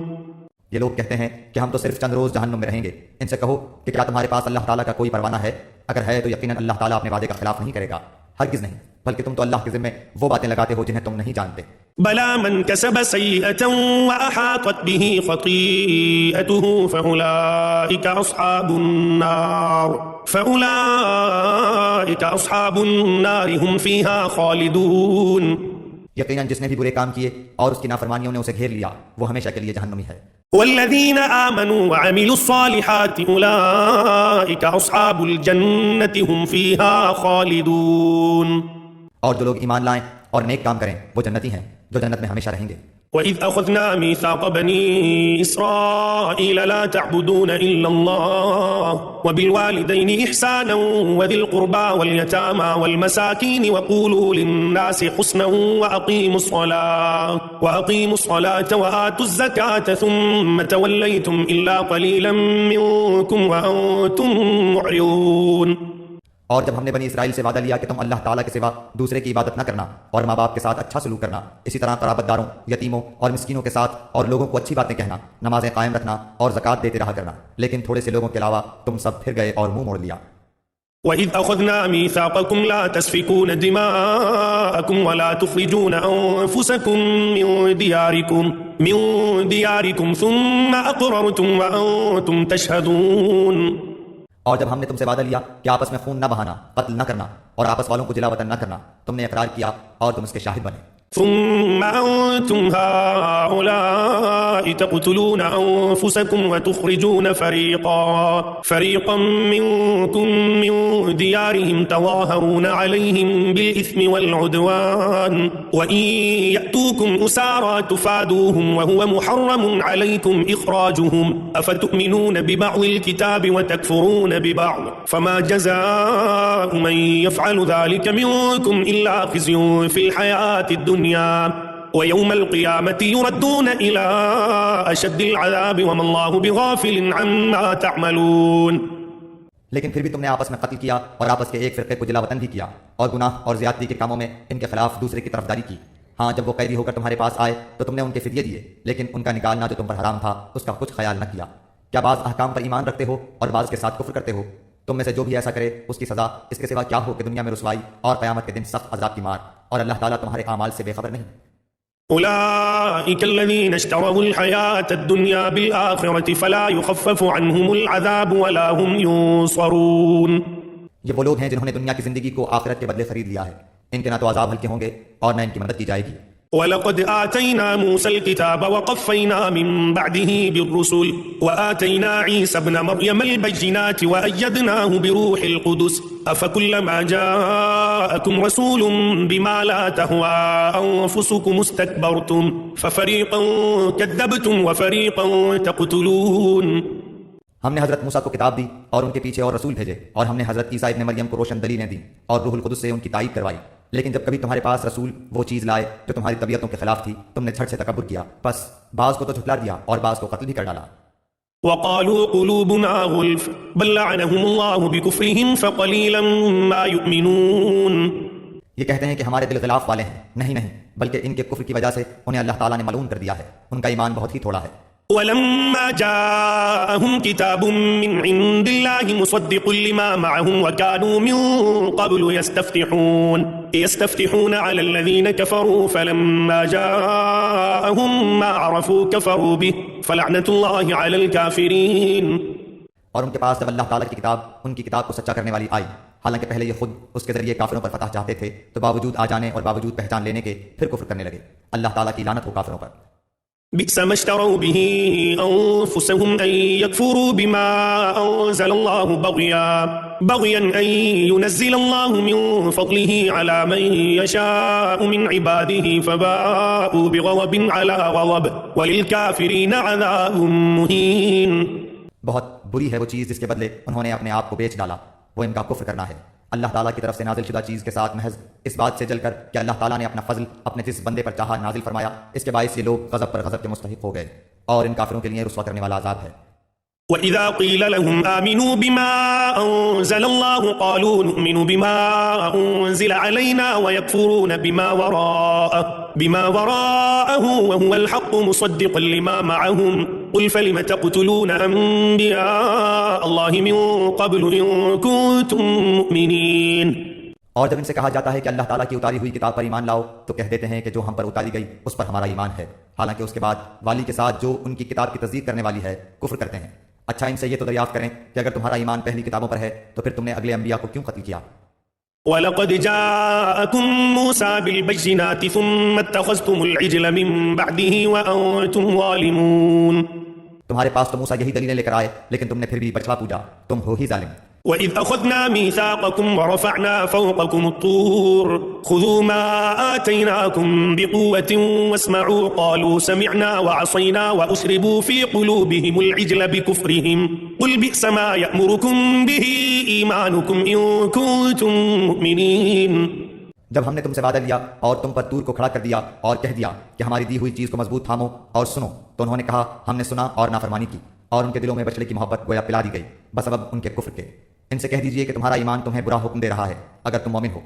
یہ لوگ کہتے ہیں کہ ہم تو صرف چند روز جہنم میں رہیں گے۔ ان سے کہو کہ کیا تمہارے پاس اللہ تعالیٰ کا کوئی پروانہ ہے؟ اگر ہے تو یقیناً اللہ تعالیٰ اپنے وعدے کا خلاف نہیں کرے گا، ہرگز نہیں، بلکہ تم تو اللہ کے ذمے وہ باتیں لگاتے ہو جنہیں تم نہیں جانتے۔ بلى من كسب سيئة وأحاطت به خطيئته فأولئك أصحاب النار هم فيها خالدون۔ یقیناً جس نے بھی برے کام کیے اور اس کی نافرمانیوں نے اسے گھیر لیا، وہ ہمیشہ کے لیے جہنمی ہے۔ والذين آمنوا وعملوا الصالحات أولئك أصحاب الجنة هم فيها خالدون۔ اور جو لوگ ایمان لائیں اور نیک کام کریں وہ جنتی ہیں جو جنت میں ہمیشہ رہیں گے۔ وَإِذْ أَخَذْنَا مِيثَاقَ بَنِي إِسْرَائِيلَ لَا تَعْبُدُونَ إِلَّا اللَّهَ وَبِالْوَالِدَيْنِ إِحْسَانًا وَذِي الْقُرْبَى وَالْيَتَامَى وَالْمَسَاكِينِ وَقُولُوا لِلنَّاسِ حُسْنًا وَأَقِيمُوا الصَّلَاةَ وَآتُوا الزَّكَاةَ ثُمَّ تَوَلَّيْتُمْ إِلَّا قَلِيلًا مِّنكُمْ وَأَنتُمْ مُعْرِضُونَ۔ اور جب ہم نے بنی اسرائیل سے وعدہ لیا کہ تم اللہ تعالیٰ کے سوا دوسرے کی عبادت نہ کرنا اور ماں باپ کے ساتھ اچھا سلوک کرنا، اسی طرح قرابت داروں، یتیموں اور مسکینوں کے ساتھ اور لوگوں کو اچھی باتیں کہنا، نمازیں قائم رکھنا اور زکوٰۃ دیتے رہا کرنا، لیکن تھوڑے سے لوگوں کے علاوہ تم سب پھر گئے اور منہ موڑ لیا۔ وَإِذْ أَخَذْنَا مِيثَاقَكُمْ لَا تَسْفِكُونَ دِمَاءَكُمْ وَلَا تُخْرِجُونَ أَنفُسَكُمْ مِنْ دِيَارِكُمْ ثُمَّ أَقْرَرْتُمْ وَأَنْتُمْ تَشْهَدُونَ۔ اور جب ہم نے تم سے وعدہ لیا کہ آپس میں خون نہ بہانا، قتل نہ کرنا اور آپس والوں کو جلا وطن نہ کرنا، تم نے اقرار کیا اور تم اس کے شاہد بنے۔ ثم أنتم هؤلاء تقتلون أنفسكم وتخرجون فريقا منكم من ديارهم تظاهرون عليهم بالإثم والعدوان وإن يأتوكم أسارى تفادوهم وهو محرم عليكم إخراجهم أفتؤمنون ببعض الكتاب وتكفرون ببعض فما جزاء من يفعل ذلك منكم إلا خزي في الحياة الدنيا ويوم القيامة يردون إلى أشد العذاب وما الله بغافل عما تعملون۔ لیکن پھر بھی تم نے آپس میں قتل کیا اور آپس کے ایک فرقے کو جلا وطن بھی کیا اور گناہ اور زیادتی کے کاموں میں ان کے خلاف دوسرے کی طرفداری کی۔ ہاں جب وہ قیدی ہو کر تمہارے پاس آئے تو تم نے ان کے فدیے دیے، لیکن ان کا نکالنا جو تم پر حرام تھا اس کا کچھ خیال نہ کیا۔ کیا بعض احکام پر ایمان رکھتے ہو اور بعض کے ساتھ کفر کرتے ہو؟ تم میں سے جو بھی ایسا کرے اس کی سزا اس کے سوا کیا ہو کہ دنیا میں رسوائی اور قیامت کے دن سخت عذاب کی مار، اور اللہ تعالیٰ تمہارے اعمال سے بے خبر نہیں۔ أولئك الذين اشتروا الحياة الدنيا بالآخرة فلا يخفف عنهم العذاب ولا هم ينصرون۔ یہ وہ لوگ ہیں جنہوں نے دنیا کی زندگی کو آخرت کے بدلے خرید لیا ہے، ان کے نہ تو عذاب ہلکے ہوں گے اور نہ ان کی مدد کی جائے گی۔ وَلَقَدْ آتَيْنَا مُوسَى الْكِتَابَ وَقَفَّيْنَا مِن بَعْدِهِ بِالرُّسُلِ وَآتَيْنَا عِيسَى ابْنَ مَرْيَمَ الْبَيِّنَاتِ وَأَيَّدْنَاهُ بِرُوحِ الْقُدُسِ أَفَكُلَّمَا جَاءَكُمْ رَسُولٌ بِمَا لَا تَهْوَىٰ أَنفُسُكُمُ اسْتَكْبَرْتُمْ فَفَرِيقًا كَذَّبْتُمْ وَفَرِيقًا تَقْتُلُونَ۔ ہم نے حضرت موسیٰ کو کتاب دی اور ان کے پیچھے اور رسول بھیجے، اور ہم نے حضرت عیسیٰ ابن مریم کو روشن دلیلیں دیں اور روح القدس سے ان کی تائید کروائی، لیکن جب کبھی تمہارے پاس رسول وہ چیز لائے جو تمہاری طبیعتوں کے خلاف تھی، تم نے جھٹ سے تکبر کیا، بس بعض کو تو جھٹلا دیا اور بعض کو قتل بھی کر ڈالا۔ وقالوا قلوبنا غلف بل لعنهم الله بكفرهم فقليلا ما يؤمنون۔ یہ کہتے ہیں کہ ہمارے دل غلاف والے ہیں، نہیں بلکہ ان کے کفر کی وجہ سے انہیں اللہ تعالیٰ نے ملعون کر دیا ہے، ان کا ایمان بہت ہی تھوڑا ہے۔ ولما جاءهم كتاب من عند الله مصدق لما معهم وكانوا من قبل يستفتحون على الذين كفروا فلما جاءهم ما عرفوا كفروا به فلعنة الله على الكافرين۔ اور ان کے پاس جب اللہ تعالیٰ کی کتاب ان کی کتاب کو سچا کرنے والی آئی، حالانکہ پہلے یہ خود اس کے ذریعے کافروں پر فتح چاہتے تھے، تو باوجود آ جانے اور باوجود پہچان لینے کے پھر کفر کرنے لگے۔ اللہ تعالیٰ کی لعنت ہو کافروں پر۔ بئس ما اشتروا به أنفسهم أن يكفروا بما أنزل الله بغيا أن ينزل الله من فضله على من يشاء من عباده فباءوا بغضب على غضب وللكافرين عذاب مهين۔ بہت بری ہے وہ چیز جس کے بدلے انہوں نے اپنے آپ کو بیچ ڈالا، وہ ان کا کفر کرنا ہے۔ اللہ تعالیٰ کی طرف سے نازل شدہ چیز کے ساتھ محض اس بات سے جل کر کہ اللہ تعالیٰ نے اپنا فضل اپنے جس بندے پر چاہا نازل فرمایا، اس کے باعث یہ لوگ غضب پر غضب کے مستحق ہو گئے، اور ان کافروں کے لیے رسوا کرنے والا عذاب ہے۔ وَإِذَا قِيلَ لَهُمْ آمِنُوا بِمَا أَنزَلَ اللَّهُ قَالُوا نُؤْمِنُ بِمَا أُنزِلَ عَلَيْنَا وَيَكْفُرُونَ بِمَا وَرَاءَهُ وَهُوَ الْحَقُّ مُصَدِّقًا لِمَا مَعَهُمْ قُلْ فَلِمَ تَقْتُلُونَ أَنبِيَاءَ اللَّهِ مِن قَبْلُ إِن كُنتُم مُّؤْمِنِينَ۔ اور جب ان سے کہا جاتا ہے کہ اللہ تعالیٰ کی اتاری ہوئی کتاب پر ایمان لاؤ تو کہہ دیتے ہیں کہ جو ہم پر اتاری گئی اس پر ہمارا ایمان ہے، حالانکہ اس کے بعد والی کے ساتھ جو ان کی کتاب کی تصدیق کرنے والی ہے کفر کرتے ہیں۔ اچھا ان سے یہ تو دریافت کریں کہ اگر تمہارا ایمان پہلی کتابوں پر ہے تو پھر تم نے اگلے انبیاء کو کیوں قتل کیا؟ وَلَقَدْ جَاءَكُم مُوسَىٰ بِالْبَيِّنَاتِ ثُمَّ اتَّخَذْتُمُ الْعِجْلَ مِن بَعْدِهِ وَأَنتُمْ ظَالِمُونَ۔ تمہارے پاس تو موسیٰ یہی دلیلیں لے کر آئے لیکن تم نے پھر بھی بچڑا پوجا، تم ہو ہی ظالم۔ وَإِذْ أَخَذْنَا مِيثَاقَكُمْ وَرَفَعْنَا فَوْقَكُمُ الطُّورَ خُذُوا مَا آتَيْنَاكُمْ بِقُوَّةٍ وَاسْمَعُوا قَالُوا سَمِعْنَا وَعَصَيْنَا وَأُشْرِبُوا فِي قُلُوبِهِمُ الْعِجْلَ بِكُفْرِهِمْ قُلْ بِئْسَ مَا يَأْمُرُكُمْ بِهِ إِيمَانُكُمْ إِن كُنتُم مُّؤْمِنِينَ۔ جب ہم نے تم سے وعدہ لیا اور تم پر طور کو کھڑا کر دیا اور کہہ دیا کہ ہماری دی ہوئی چیز کو مضبوط تھامو اور سنو، تو انہوں نے کہا ہم نے سنا اور نافرمانی کی، اور ان کے دلوں میں بچڑے کی محبت گویا پلا دی گئی بسبب ان کے کفر کے۔ ان سے کہہ دیجئے کہ تمہارا ایمان تمہیں برا حکم دے رہا ہے اگر تم مومن ہو۔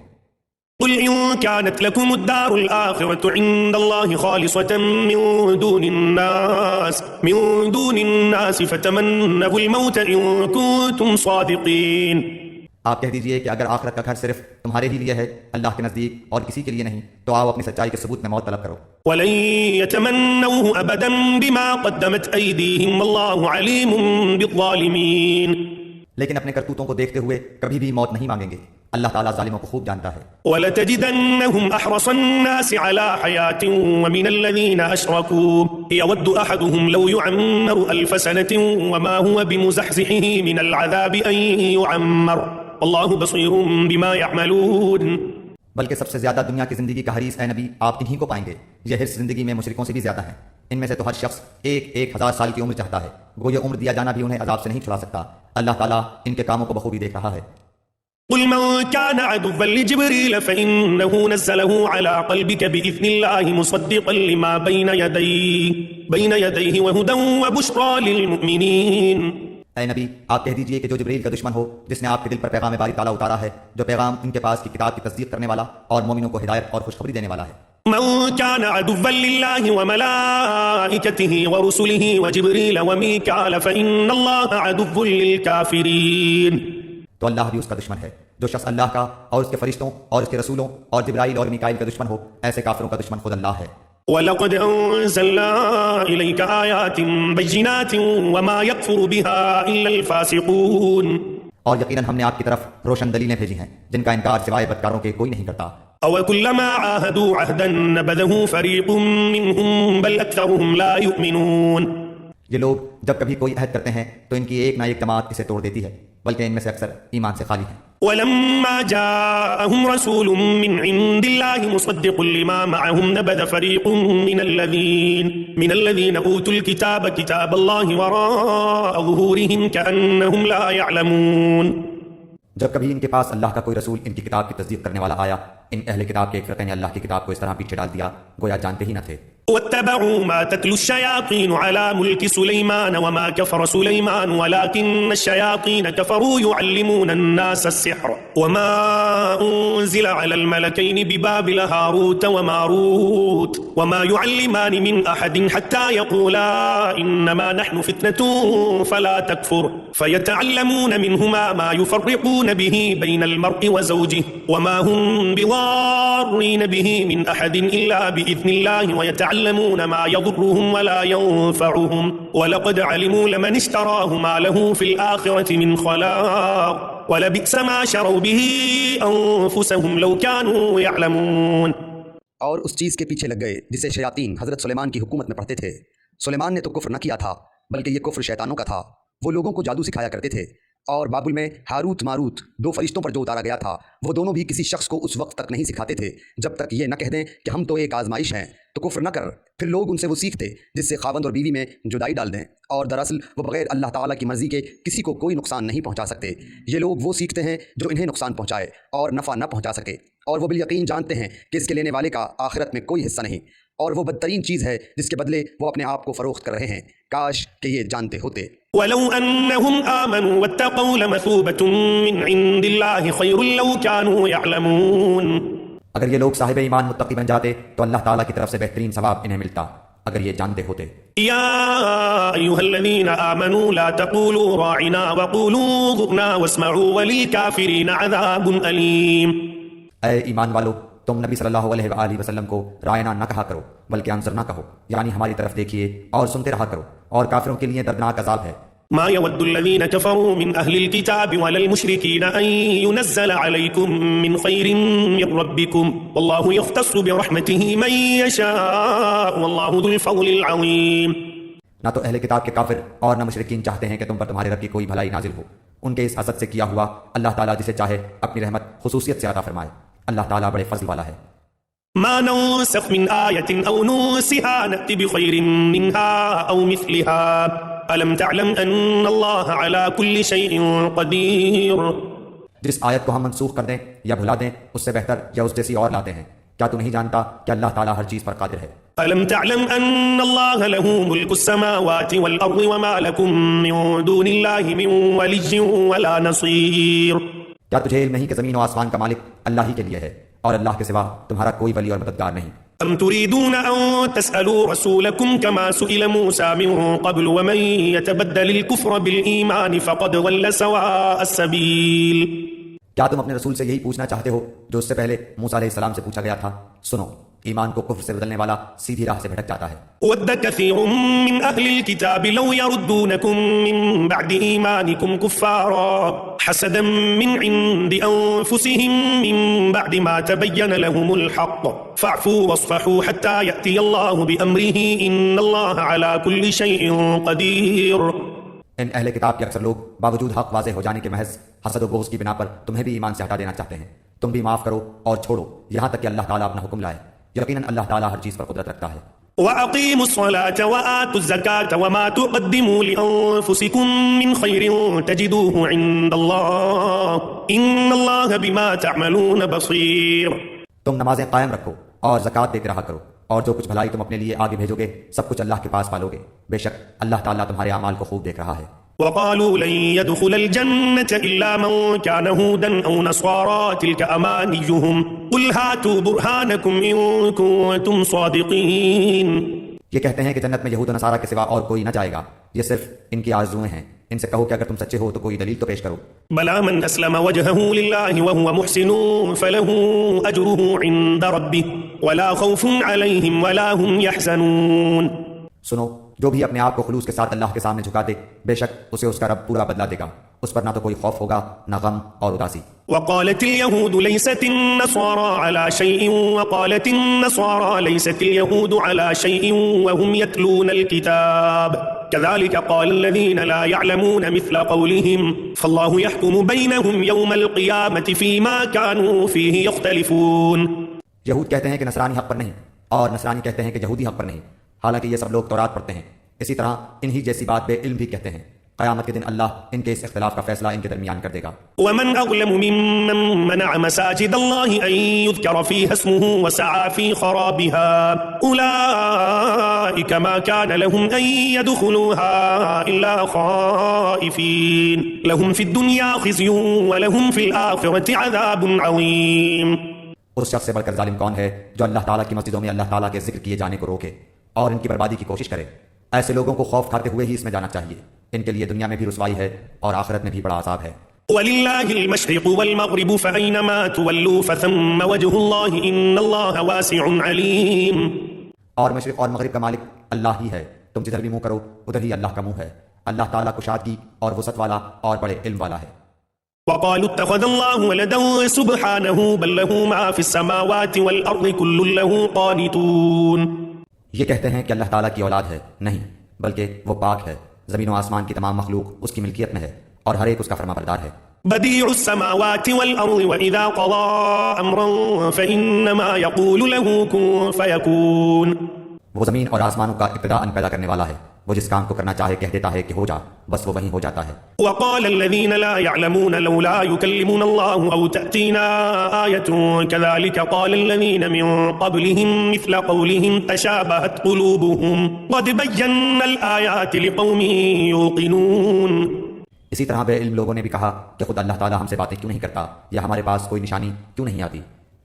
قل إن كانت لكم الدار الآخرة عند الله خالصة من دون الناس فتمنوا الموت إن كنتم صادقين۔ آپ کہہ دیجئے کہ اگر آخرت کا گھر صرف تمہارے ہی لیے ہے اللہ کے نزدیک اور کسی کے لیے نہیں تو آؤ اپنی سچائی کے ثبوت میں موت طلب کرو۔ وَلَن يَتَمَنَّوْهُ أَبَدًا بِمَا قَدَّمَتْ أَيْدِيهِمْ وَاللَّهُ عَلِيمٌ بِالظَّالِمِينَ۔ لیکن اپنے کرتوتوں کو دیکھتے ہوئے کبھی بھی موت نہیں مانگیں گے، اللہ تعالیٰ ظالموں کو خوب جانتا ہے۔ وَلَتَجِدَنَّهُمْ أَحْرَصَ النَّاسِ عَلَى حَيَاةٍ وَمِنَ الَّذِينَ أَشْرَكُوا يَوَدُّ أَحَدُهُمْ لَوْ يُعَمَّرُ أَلْفَ سَنَةٍ وَمَا هُوَ بِمُزَحْزِحِهِ مِنَ الْعَذَابِ أَن يُعَمَّرَ وَاللَّهُ بَصِيرٌ بِمَا يَعْمَلُونَ۔ بلکہ سب سے زیادہ دنیا کی زندگی کا حریص اے نبی آپ انہی کو پائیں گے، یہ حرص زندگی میں مشرکوں سے بھی زیادہ ہیں۔ ان میں سے تو ہر شخص ایک 1000 سال کی عمر چاہتا ہے، وہ یہ عمر دیا جانا بھی انہیں عذاب سے نہیں چھڑا سکتا۔ اللہ تعالیٰ ان کے کاموں کو بخوبی دیکھ رہا ہے۔ قل من كان عدوا لجبريل فإنه نزله على قلبك بإذن الله مصدقا لما بين يديه وهدى وبشرى للمؤمنين۔ اے نبی آپ کہہ دیجئے کہ جو جبریل کا دشمن ہو جس نے آپ کے دل پر پیغام باری تعالیٰ اتارا ہے، جو پیغام ان کے پاس کی کتاب کی تصدیق کرنے والا اور مومنوں کو ہدایت اور خوشخبری دینے والا ہے۔ من كان عدوا لله وملائكته ورسله وجبريل وميكال فإن الله عدو للكافرين۔ تو اللہ بھی اس کا دشمن ہے۔ جو شخص اللہ کا اور اس کے فرشتوں اور اس کے رسولوں اور جبرائیل اور میکائیل کا دشمن ہو، ایسے کافروں کا دشمن خود اللہ ہے۔ وَلَقَدْ أَنزَلْنَا إِلَيْكَ آيَاتٍ بَيِّنَاتٍ وَمَا يَكْفُرُ بِهَا إِلَّا الْفَاسِقُونَ۔ اور یقیناً ہم نے آپ کی طرف روشن دلیلیں بھیجی ہیں جن کا انکار سوائے بدکاروں کے کوئی نہیں کرتا۔ أَوَكُلَّمَا عَاهَدُوا عَهْدًا نَبَذَهُ فَرِيقٌ مِّنْهُمْ بَلْ أَكْثَرُهُمْ لَا يُؤْمِنُونَ۔ یہ لوگ جب کبھی کوئی عہد کرتے ہیں تو ان کی ایک نہ ایک جماعت اسے توڑ دیتی ہے، بلکہ ان میں سے اکثر ایمان سے خالی ہیں۔ وَلَمَّا جَاءَهُمْ رَسُولٌ مِّنْ عِندِ اللَّهِ مُصَدِّقٌ لِّمَا مَعَهُمْ نَبَذَ فَرِيقٌ مِّنَ الَّذِينَ أُوتُوا الْكِتَابَ كِتَابَ اللَّهِ وَرَاءَ ظُهُورِهِمْ كَأَنَّهُمْ لَا يَعْلَمُونَ۔ جب کبھی ان کے پاس اللہ کا کوئی رسول ان کی کتاب کی تصدیق کرنے والا آیا، ان اہل کتاب کے ایک فرقے نے اللہ کی کتاب کو اس طرح پیچھے ڈال دیا گویا جانتے ہی نہ تھے۔ واتبعوا ما تتلو الشياطين على ملك سليمان وما كفر سليمان ولكن الشياطين كفروا يعلمون الناس السحر وما أنزل على الملكين ببابل هاروت وماروت وما يعلمان من أحد حتى يقولا إنما نحن فتنة فلا تكفر فيتعلمون منهما ما يفرقون به بين المرء وزوجه وما هم بضارين به من أحد إلا بإذن الله ويتعلمون ما يضرهم ولا ينفعهم ولقد علموا لمن اشتراه ما له في الآخرة من خلاق ولبئس ما شروا به أنفسهم لو كانوا يعلمون۔ اور اس چیز کے پیچھے لگ گئے جسے شیاطین حضرت سلیمان کی حکومت میں پڑھتے تھے۔ سلیمان نے تو کفر نہ کیا تھا بلکہ یہ کفر شیطانوں کا تھا، وہ لوگوں کو جادو سکھایا کرتے تھے اور بابل میں ہاروت ماروت 2 فرشتوں پر جو اتارا گیا تھا وہ دونوں بھی کسی شخص کو اس وقت تک نہیں سکھاتے تھے جب تک یہ نہ کہہ دیں کہ ہم تو ایک آزمائش ہیں، تو کفر نہ کر۔ پھر لوگ ان سے وہ سیکھتے جس سے خاوند اور بیوی میں جدائی ڈال دیں، اور دراصل وہ بغیر اللہ تعالیٰ کی مرضی کے کسی کو کوئی نقصان نہیں پہنچا سکتے۔ یہ لوگ وہ سیکھتے ہیں جو انہیں نقصان پہنچائے اور نفع نہ پہنچا سکے، اور وہ بالیقین جانتے ہیں کہ اس کے لینے والے کا آخرت میں کوئی حصہ نہیں، اور وہ بدترین چیز ہے جس کے بدلے وہ اپنے آپ کو فروخت کر رہے ہیں۔ کاش کہ یہ جانتے ہوتے۔ ولو أنهم آمنوا واتقوا لمثوبة من عند الله خير لو كانوا يعلمون۔ اگر یہ لوگ صاحب ایمان متقی بن جاتے تو اللہ تعالیٰ کی طرف سے بہترین ثواب انہیں ملتا اگر یہ جانتے ہوتے۔ يا أيها الذين آمنوا لا تقولوا راعنا وقولوا ذقنا واسمعوا وللكافرين عذاب أليم۔ اے ایمان والو، تم نبی صلی اللہ علیہ وآلہ وسلم کو رائنا نہ کہا کرو بلکہ انظر نہ کہو، یعنی ہماری طرف دیکھیے اور سنتے رہا کرو، اور کافروں کے لیے دردناک عذاب ہے۔ ما يود الذين كفروا من أهل الكتاب ولا المشركين أن ينزل عليكم من خير من ربكم والله يختص برحمته من يشاء والله ذو الفضل العظيم۔ نہ تو اہل کتاب کے کافر اور نہ مشرکین چاہتے ہیں کہ تم پر تمہارے رب کی کوئی بھلائی نازل ہو، ان کے اس حسد سے کیا ہوا اللہ تعالیٰ جسے چاہے اپنی رحمت خصوصیت سے عطا فرمائے، اللہ تعالیٰ بڑے فضل والا ہے۔ ما ننسخ من آية أو ننسها نأتي بخير منها أو مثلها ألم تعلم أن الله على كل شيء قدير۔ جس آیت کو ہم منسوخ کر دیں یا بھلا دیں اس سے بہتر یا اس جیسی اور لاتے ہیں، کیا تو نہیں جانتا کہ اللہ تعالیٰ ہر چیز پر قادر ہے؟ ألم تعلم أن الله له ملك السماوات والأرض وما لكم من دون الله من ولي ولا نصير۔ کیا تجھے علم نہیں کہ زمین و آسمان کا مالک اللہ ہی کے لیے ہے اور اللہ کے سوا تمہارا کوئی ولی اور مددگار نہیں؟ أم تريدون أن تسألوا رسولكم كما سئل موسى من قبل ومن يتبدل الكفر بالإيمان فقد ضل سواء السبيل۔ کیا تم اپنے رسول سے یہی پوچھنا چاہتے ہو جو اس سے پہلے موسیٰ علیہ السلام سے پوچھا گیا تھا؟ سنو، ایمان کو کفر سے بدلنے والا سیدھی راہ سے بھٹک جاتا ہے۔ ود كثير من أهل الكتاب لو يردونكم من بعد إيمانكم كفارا حسدا من عند أنفسهم من بعد ما تبين لهم الحق فاعفوا واصفحوا حتى يأتي الله بأمره إن الله على كل شيء قدير۔ ان اہل کتاب کے اکثر لوگ باوجود حق واضح ہو جانے کے محض حسد و بغض کی بنا پر تمہیں بھی ایمان سے ہٹا دینا چاہتے ہیں۔ تم بھی معاف کرو اور چھوڑو یہاں تک کہ اللہ تعالیٰ اپنا حکم لائے، یقیناً اللہ تعالیٰ ہر چیز پر قدرت رکھتا ہے۔ وأقيموا الصلاة وآتوا الزكاة وما تقدموا لأنفسكم من خير تجدوه عند الله إن الله بما تعملون بصير۔ تم نمازیں قائم رکھو اور زکوٰۃ دیتے رہا کرو، اور جو کچھ بھلائی تم اپنے لیے آگے بھیجو گے سب کچھ اللہ کے پاس پالو گے، بے شک اللہ تعالیٰ تمہارے اعمال کو خوب دیکھ رہا ہے۔ وقالوا لن يدخل الجنة إلا من كان هودا أو نصارى تلك أمانيهم قل هاتوا برهانكم إن كنتم صادقين۔ یہ کہتے ہیں کہ جنت میں یہود و نصارہ کے سوا اور کوئی نہ جائے گا، یہ صرف ان کی آرزوئیں ہیں، ان سے کہو کہ اگر تم سچے ہو تو کوئی دلیل تو پیش کرو۔ بلى من أسلم وجهه لله وهو محسن فله أجره عند ربه ولا خوف عليهم ولا هم يحزنون۔ سنو، جو بھی اپنے آپ کو خلوص کے ساتھ اللہ کے سامنے جھکا دے بے شک اسے اس کا رب پورا بدلہ دے گا، اس پر نہ تو کوئی خوف ہوگا نہ غم اور اداسی۔ وقالت اليهود ليست النصارى على شيء وقالت النصارى ليست اليهود على شيء وهم يتلون الكتاب كذلك قال الذين لا يعلمون مثل قولهم فالله يحكم بينهم يوم القيامة فيما كانوا فيه يختلفون۔ یہود کہتے ہیں کہ نصرانی حق پر نہیں اور نصرانی کہتے ہیں کہ یہودی حق پر نہیں، حالانکہ یہ سب لوگ تورات پڑھتے ہیں، اسی طرح انہی جیسی بات بے علم بھی کہتے ہیں۔ قیامت کے دن اللہ ان کے اس اختلاف کا فیصلہ ان کے درمیان کر دے گا۔ ومن أظلم ممن منع مساجد الله أن يذكر فيها اسمه وسعى في خرابها أولئك ما كان لهم أن يدخلوها إلا خائفين لهم في الدنيا خزي ولهم في الآخرة عذاب عظيم۔ اس شخص سے بڑھ کر ظالم کون ہے جو اللہ تعالیٰ کی مسجدوں میں اللہ تعالیٰ کے ذکر کیے جانے کو روکے اور ان کی بربادی کی کوشش کرے؟ ایسے لوگوں کو خوف کھاتے ہوئے ہی اس میں جانا چاہیے، ان کے لیے دنیا میں بھی رسوائی ہے اور آخرت میں بھی بڑا عذاب ہے۔ وَلِلَّهِ الْمَشْرِقُ وَالْمَغْرِبُ فَأَيْنَمَا تُوَلُّوا فَثَمَّ وَجْهُ اللَّهِ إِنَّ اللَّهَ وَاسِعٌ عَلِيمٌ۔ اور مشرق اور مغرب کا مالک اللہ ہی ہے، تم جدھر بھی منہ کرو ادھر ہی اللہ کا منہ ہے، اللہ تعالیٰ کشادگی اور وسعت والا اور بڑے علم والا ہے۔ وقالوا اتخذ الله ولدا سبحانه بل له ما في السماوات والأرض كل له قانتون۔ یہ کہتے ہیں کہ اللہ تعالیٰ کی اولاد ہے، نہیں بلکہ وہ پاک ہے، زمین و آسمان کی تمام مخلوق اس کی ملکیت میں ہے اور ہر ایک اس کا فرما بردار ہے۔ بديع السماوات والأرض وإذا قضى أمرا فإنما يقول له كن فيكون۔ وہ زمین اور آسمانوں کا ابتداء پیدا کرنے والا ہے، وہ جس کام کو کرنا چاہے کہہ دیتا ہے کہ ہو جا، بس وہ وہیں ہو جاتا ہے۔ وقال الذين لا يعلمون لولا يكلمنا الله أو تأتينا آية كذلك قال الذين من قبلهم مثل قولهم تشابهت قلوبهم قد بينا الآيات لقوم يوقنون۔ اسی طرح بے علم لوگوں نے بھی کہا کہ خود اللہ تعالیٰ ہم سے باتیں کیوں نہیں کرتا، یا ہمارے پاس کوئی نشانی کیوں نہیں آتی۔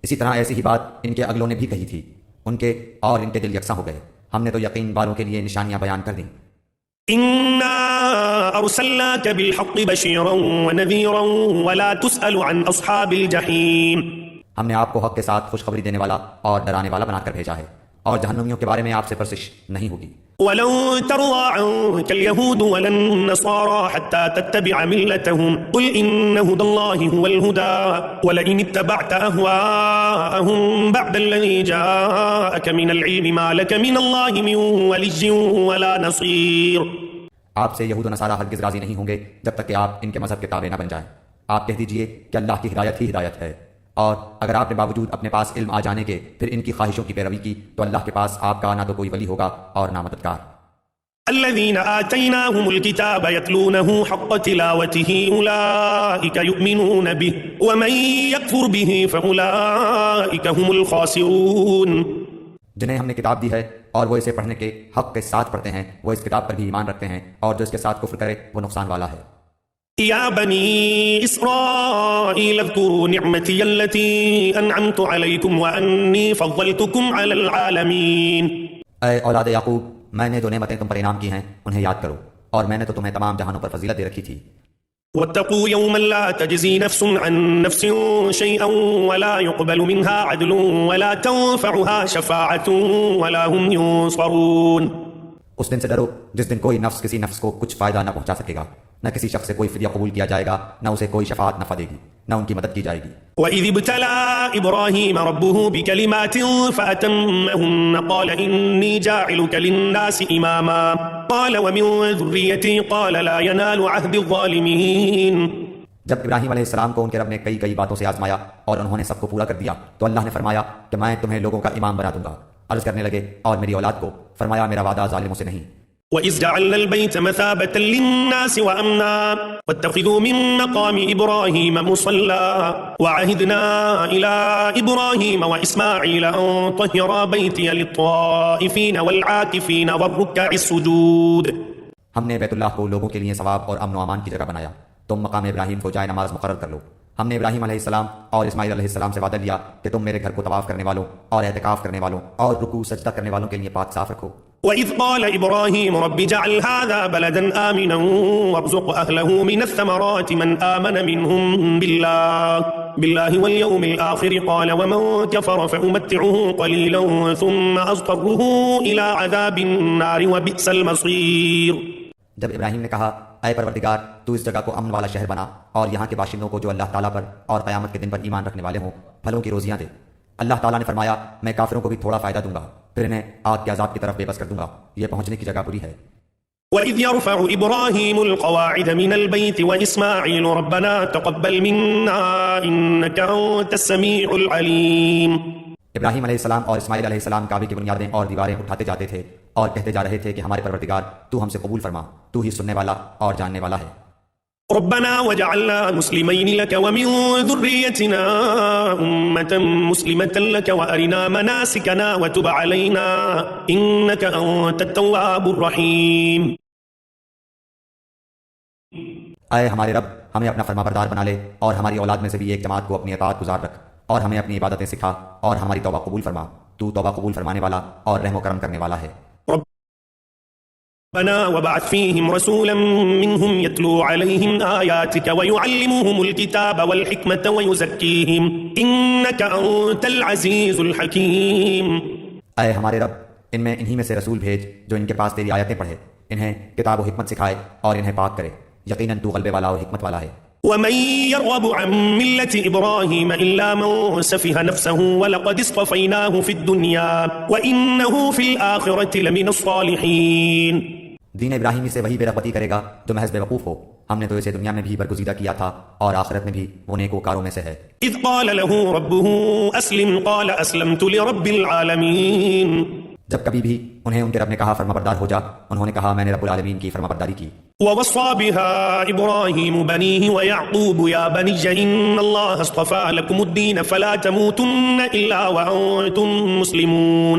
اسی طرح ایسی ہی بات ان کے اگلوں نے بھی کہی تھی، ان کے اور ان کے دل یکساں ہو گئے، ہم نے تو یقین والوں کے لیے نشانیاں بیان کر دیں۔ إنا أرسلناك بالحق بشيرا ونذيرا ولا تسأل عن أصحاب الجحيم۔ ہم نے آپ کو حق کے ساتھ خوشخبری دینے والا اور ڈرانے والا بنا کر بھیجا ہے، اور جہنمیوں کے بارے میں آپ سے پرسش نہیں ہوگی۔ ولن ترضى عنك اليهود ولا النصارى حتى تتبع ملتهم قل إن هدى الله هو الهدى ولئن اتبعت أهواءهم بعد الذي جاءك من العلم ما لك من الله من ولي ولا نصير۔ آپ سے یہود و نصارہ ہرگز راضی نہیں ہوں گے جب تک کہ آپ ان کے مذہب کے تابع نہ بن جائیں۔ آپ کہہ دیجئے کہ اللہ کی ہدایت ہی ہدایت ہے، اور اگر آپ نے باوجود اپنے پاس علم آ جانے کے پھر ان کی خواہشوں کی پیروی کی تو اللہ کے پاس آپ کا نہ تو کوئی ولی ہوگا اور نہ مددگار۔ الذين آتيناهم الكتاب يتلونه حق تلاوته أولئك يؤمنون به ومن يكفر به فأولئك هم الخاسرون۔ جنہیں ہم نے کتاب دی ہے اور وہ اسے پڑھنے کے حق کے ساتھ پڑھتے ہیں، وہ اس کتاب پر بھی ایمان رکھتے ہیں، اور جو اس کے ساتھ کفر کرے وہ نقصان والا ہے۔ يا بني إسرائيل اذكروا نعمتي التي أنعمت عليكم وأني فضلتكم على العالمين۔ اے اولاد یعقوب، میں نے جو نعمتیں تم پر انعام کی ہیں انہیں یاد کرو، اور میں نے تو تمہیں تمام جہانوں پر فضیلت دے رکھی تھی۔ واتقوا يوما لا تجزي نفس عن نفس شيئا ولا يقبل منها عدل ولا تنفعها شفاعة ولا هم ينصرون۔ اس دن سے ڈرو جس دن کوئی نفس کسی نفس کو کچھ فائدہ نہ پہنچا سکے گا، نہ کسی شخص سے کوئی فدیہ قبول کیا جائے گا، نہ اسے کوئی شفاعت نفع دے گی، نہ ان کی مدد کی جائے گی۔ وَإِذِ ابْتَلَىٰ إِبْرَاهِيمَ رَبُّهُ بِكَلِمَاتٍ فَأَتَمَّهُنَّ قَالَ إِنِّي جَاعِلُكَ لِلنَّاسِ إِمَامًا قَالَ وَمِن ذُرِّيَّتِي قَالَ لَا يَنَالُ عَهْدِ الظَّالِمِينَ۔ جب ابراہیم علیہ السلام کو ان کے رب نے کئی باتوں سے آزمایا اور انہوں نے سب کو پورا کر دیا تو اللہ نے فرمایا کہ میں تمہیں لوگوں کا امام بنا دوں گا۔ عرض کرنے لگے اور میری اولاد کو، فرمایا میرا وعدہ ظالموں سے نہیں۔ وَإِذْ جَعَلْنَا الْبَيْتَ مَثَابَةً لِلنَّاسِ وَأَمْنًا وَاتَّخِذُوا مِن مَّقَامِ إِبْرَاهِيمَ مُصَلًّى وَعَهِدْنَا إِلَىٰ إِبْرَاهِيمَ وَإِسْمَاعِيلَ أَن طَهِّرَا بَيْتِيَ لِلطَّائِفِينَ وَالْعَاكِفِينَ وَالرُّكَّعِ السُّجُودِ۔ ہم نے بیت اللہ کو لوگوں کے لیے ثواب اور امن و امان کی جگہ بنایا، تم مقام ابراہیم کو جائے نماز مقرر کر لو۔ ہم نے ابراہیم علیہ السلام اور اسماعیل علیہ السلام سے وعدہ لیا کہ تم میرے گھر کو طواف کرنے والوں اور اعتکاف کرنے والوں اور رکوع سجدہ کرنے والوں کے لیے پاک صاف رکھو۔ وَإِذْ قَالَ إِبْرَاهِيمُ رَبِّ اجْعَلْ هَٰذَا بَلَدًا آمِنًا وَارْزُقْ أَهْلَهُ مِنَ الثَّمَرَاتِ مَنْ آمَنَ مِنْهُم بِاللَّهِ وَالْيَوْمِ الْآخِرِ قَالَ وَمَن كَفَرَ فَأُمَتِّعُهُ قَلِيلًا ثُمَّ أَضْطَرُّهُ إِلَىٰ عَذَابِ النَّارِ وَبِئْسَ الْمَصِيرُ۔ جب ابراہیم نے کہا اے پروردگار تو اس جگہ کو امن والا شہر بنا اور یہاں کے باشندوں کو جو اللہ تعالیٰ پر اور قیامت کے دن پر ایمان رکھنے والے ہوں پھلوں کی روزیاں دے۔ اللہ تعالیٰ نے فرمایا میں کافروں کو بھی تھوڑا فائدہ دوں گا، پھر انہیں آگ کے عذاب کی طرف بے بس کر دوں گا، یہ پہنچنے کی جگہ بری ہے۔ وَإِذْ يَرْفَعُ إِبْرَاهِيمُ الْقَوَاعِدَ مِنَ الْبَيْتِ وَإِسْمَاعِيلُ رَبَّنَا تَقَبَّلْ مِنَّا إِنَّكَ أَنتَ السَّمِيعُ الْعَلِيمُ۔ ابراہیم علیہ السلام اور اسماعیل علیہ السلام کعبے کی بنیادیں اور دیواریں اٹھاتے جاتے تھے اور کہتے جا رہے تھے کہ ہمارے پروردگار تو ہم سے قبول فرما، تو ہی سننے والا اور جاننے والا ہے۔ ربنا وجعلنا مسلمين لك ومن ذريتنا أمة مسلمة لك وأرنا مناسكنا وتب علينا إنك أنت التواب الرحيم۔ اے ہمارے رب ہمیں اپنا فرما بردار بنا لے اور ہماری اولاد میں سے بھی ایک جماعت کو اپنی اطاعت گزار رکھ اور ہمیں اپنی عبادتیں سکھا اور ہماری توبہ قبول فرما، تو توبہ قبول فرمانے والا اور رحم و کرم کرنے والا ہے۔ ربنا وبعث فيهم رسولا منهم يتلو عليهم آياتك ويعلمهم الكتاب والحكمة ويزكيهم إنك أنت العزيز الحكيم۔ اے ہمارے رب ان میں انہی میں سے رسول بھیج جو ان کے پاس تیری آیتیں پڑھے، انہیں کتاب و حکمت سکھائے اور انہیں پاک کرے، یقیناً تو غلبے والا اور حکمت والا ہے۔ ومن يرغب عن ملة إبراهيم إلا من سفه نفسه ولقد اصطفيناه في الدنيا وإنه في الآخرة لمن الصالحين۔ دین ابراہیمی سے وہی بے رغبتی کرے گا جو محض بیوقوف ہو. ہم نے تو اسے دنیا میں بھی برگزیدہ کیا تھا اور آخرت میں بھی وہ نیکوکاروں میں سے ہے. إذ قال له ربه أسلم قال أسلمت لرب العالمين. جب کبھی بھی انہیں ان کے رب نے کہا فرما بردار ہو جا، انہوں نے کہا میں نے رب العالمین کی فرما برداری کی. ووصى بها إبراهيم بنيه ويعقوب يا بني إن الله اصطفى لكم الدين فلا تموتن إلا وأنتم مسلمون.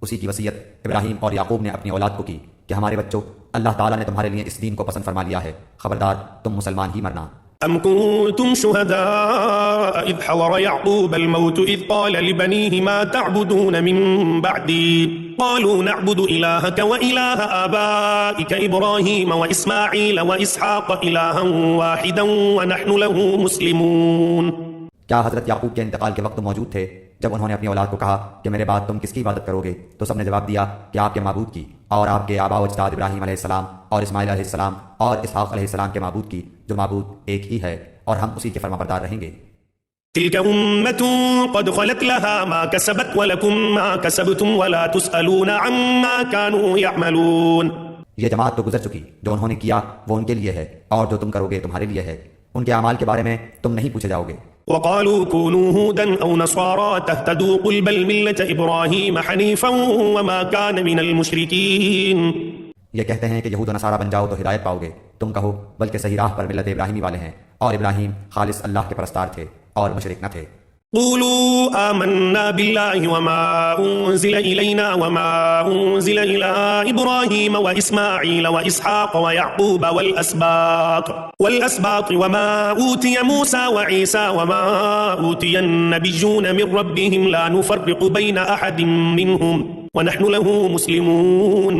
اسی کی وصیت ابراہیم اور یعقوب نے اپنی اولاد کو کی کہ ہمارے بچوں، اللہ تعالیٰ نے تمہارے لیے اس دین کو پسند فرما لیا ہے، خبردار تم مسلمان ہی مرنا. أم كنتم شهداء إذ حضر يعقوب الموت إذ قال لبنيه ما تعبدون من بعدي قالوا نعبد إلهك وإله آبائك إبراهيم وإسماعيل وإسحاق إلها واحدا ونحن له مسلمون. کیا حضرت یعقوب کے انتقال کے وقت تم موجود تھے جب انہوں نے اپنی اولاد کو کہا کہ میرے بعد تم کس کی عبادت کرو گے؟ تو سب نے جواب دیا کہ آپ کے معبود کی، اور آپ کے آباء و اجداد ابراہیم علیہ السلام اور اسماعیل علیہ السلام اور اسحاق علیہ السلام کے معبود کی، جو معبود ایک ہی ہے، اور ہم اسی کے فرما بردار رہیں گے. تلك أمة قد خلت لها ما كسبت ولكم ما كسبتم ولا تسألون عما كانوا يعملون. یہ جماعت تو گزر چکی، جو انہوں نے کیا وہ ان کے لیے ہے، اور جو تم کرو گے تمہارے لیے ہے. ان کے اعمال کے بارے میں تم نہیں پوچھے جاؤ گے. وقالوا كونوا هودا أو نصارى تهتدوا قل بل ملة إبراهيم حنيفا وما كان من المشركين. یہ کہتے ہیں کہ یہود و نصارہ بن جاؤ تو ہدایت پاؤ گے. تم کہو بلکہ صحیح راہ پر ملت ابراہیمی والے ہیں، اور ابراہیم خالص اللہ کے پرستار تھے اور مشرک نہ تھے. قولوا آمنا بالله وما أنزل إلينا وما أنزل إلى إبراهيم وإسماعيل وإسحاق ويعقوب والأسباط وما أوتي موسى وعيسى وما أوتي النبيون من ربهم لا نفرق بين أحد منهم ونحن له مسلمون.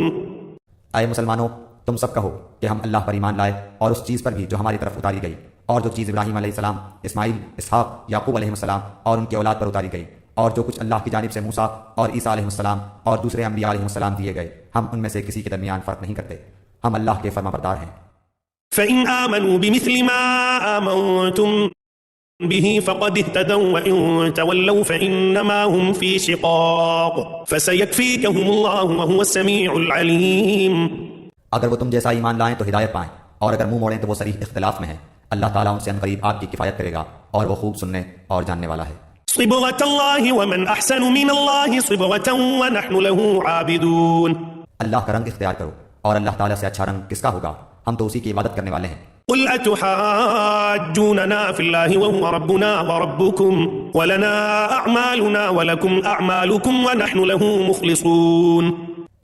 اے مسلمانوں، تم سب کہو کہ ہم اللہ پر ایمان لائے اور اس چیز پر بھی جو ہماری طرف اتاری گئی، اور جو چیز ابراہیم علیہ السلام، اسماعیل، اسحاق، یعقوب علیہ السلام اور ان کی اولاد پر اتاری گئی، اور جو کچھ اللہ کی جانب سے موسیٰ اور عیسیٰ علیہ السلام اور دوسرے انبیاء علیہ السلام دیے گئے، ہم ان میں سے کسی کے درمیان فرق نہیں کرتے. ہم اللہ کے فرما بردار ہیں. فإن آمنوا بمثل ما آمنتم به فقد اهتدوا وإن تولوا فإنما هم في شقاق فسيكفيكهم الله وهو السميع العليم. اگر وہ تم جیسا ایمان لائیں تو ہدایت پائیں، اور اگر منہ موڑیں تو وہ صریح اختلاف میں ہیں. اللہ تعالیٰ ان سے عنقریب آپ کی کفایت کرے گا، اور وہ خوب سننے اور جاننے والا ہے. صبغة الله ومن أحسن من الله صبغة ونحن له عابدون. اللہ کا رنگ اختیار کرو، اور اللہ تعالیٰ سے اچھا رنگ کس کا ہوگا؟ ہم تو اسی کی عبادت کرنے والے ہیں. قل أتحاجوننا في الله وهو ربنا وربكم ولنا أعمالنا ولكم أعمالكم ونحن له مخلصون.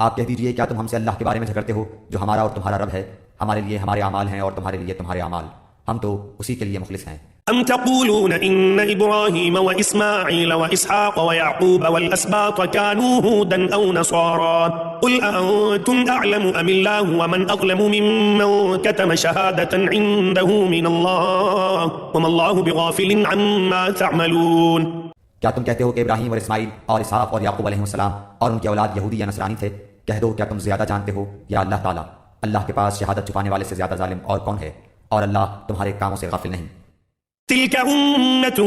آپ کہہ دیجئے کیا تم ہم سے اللہ کے بارے میں جھگڑتے ہو جو ہمارا اور تمہارا رب ہے؟ ہمارے لیے ہمارے اعمال ہیں اور تمہارے لیے تمہارے اعمال، ہم تو اسی کے لیے مخلص ہیں. أم تقولون إن إبراهيم وإسماعيل وإسحاق ويعقوب والأسباط كانوا هودا أو نصارى قل أأنتم أعلم أم الله ومن أظلم ممن كتم شهادة عنده من الله وما الله بغافل عما تعملون. کیا تم کہتے ہو کہ ابراہیم اور اسماعیل اور اسحاق اور یعقوب علیہ السلام اور ان کی اولاد یہودی یا نصرانی تھے؟ کہہ دو کیا تم زیادہ جانتے ہو یا اللہ تعالیٰ؟ اللہ کے پاس شہادت چھپانے والے سے زیادہ ظالم اور کون ہے؟ اور اللہ تمہارے کاموں سے غافل نہیں. تلك أمة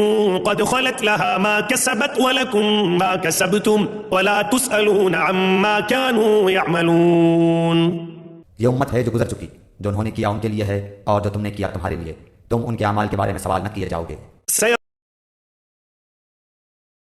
قد خلت لها ما كسبت ولكم ما كسبتم ولا تسألون عما كانوا يعملون. یہ امت ہے جو گزر چکی، جو انہوں نے کیا ان کے لیے ہے، اور جو تم نے کیا تمہارے لیے، تم ان کے اعمال کے بارے میں سوال نہ کیے جاؤ گے.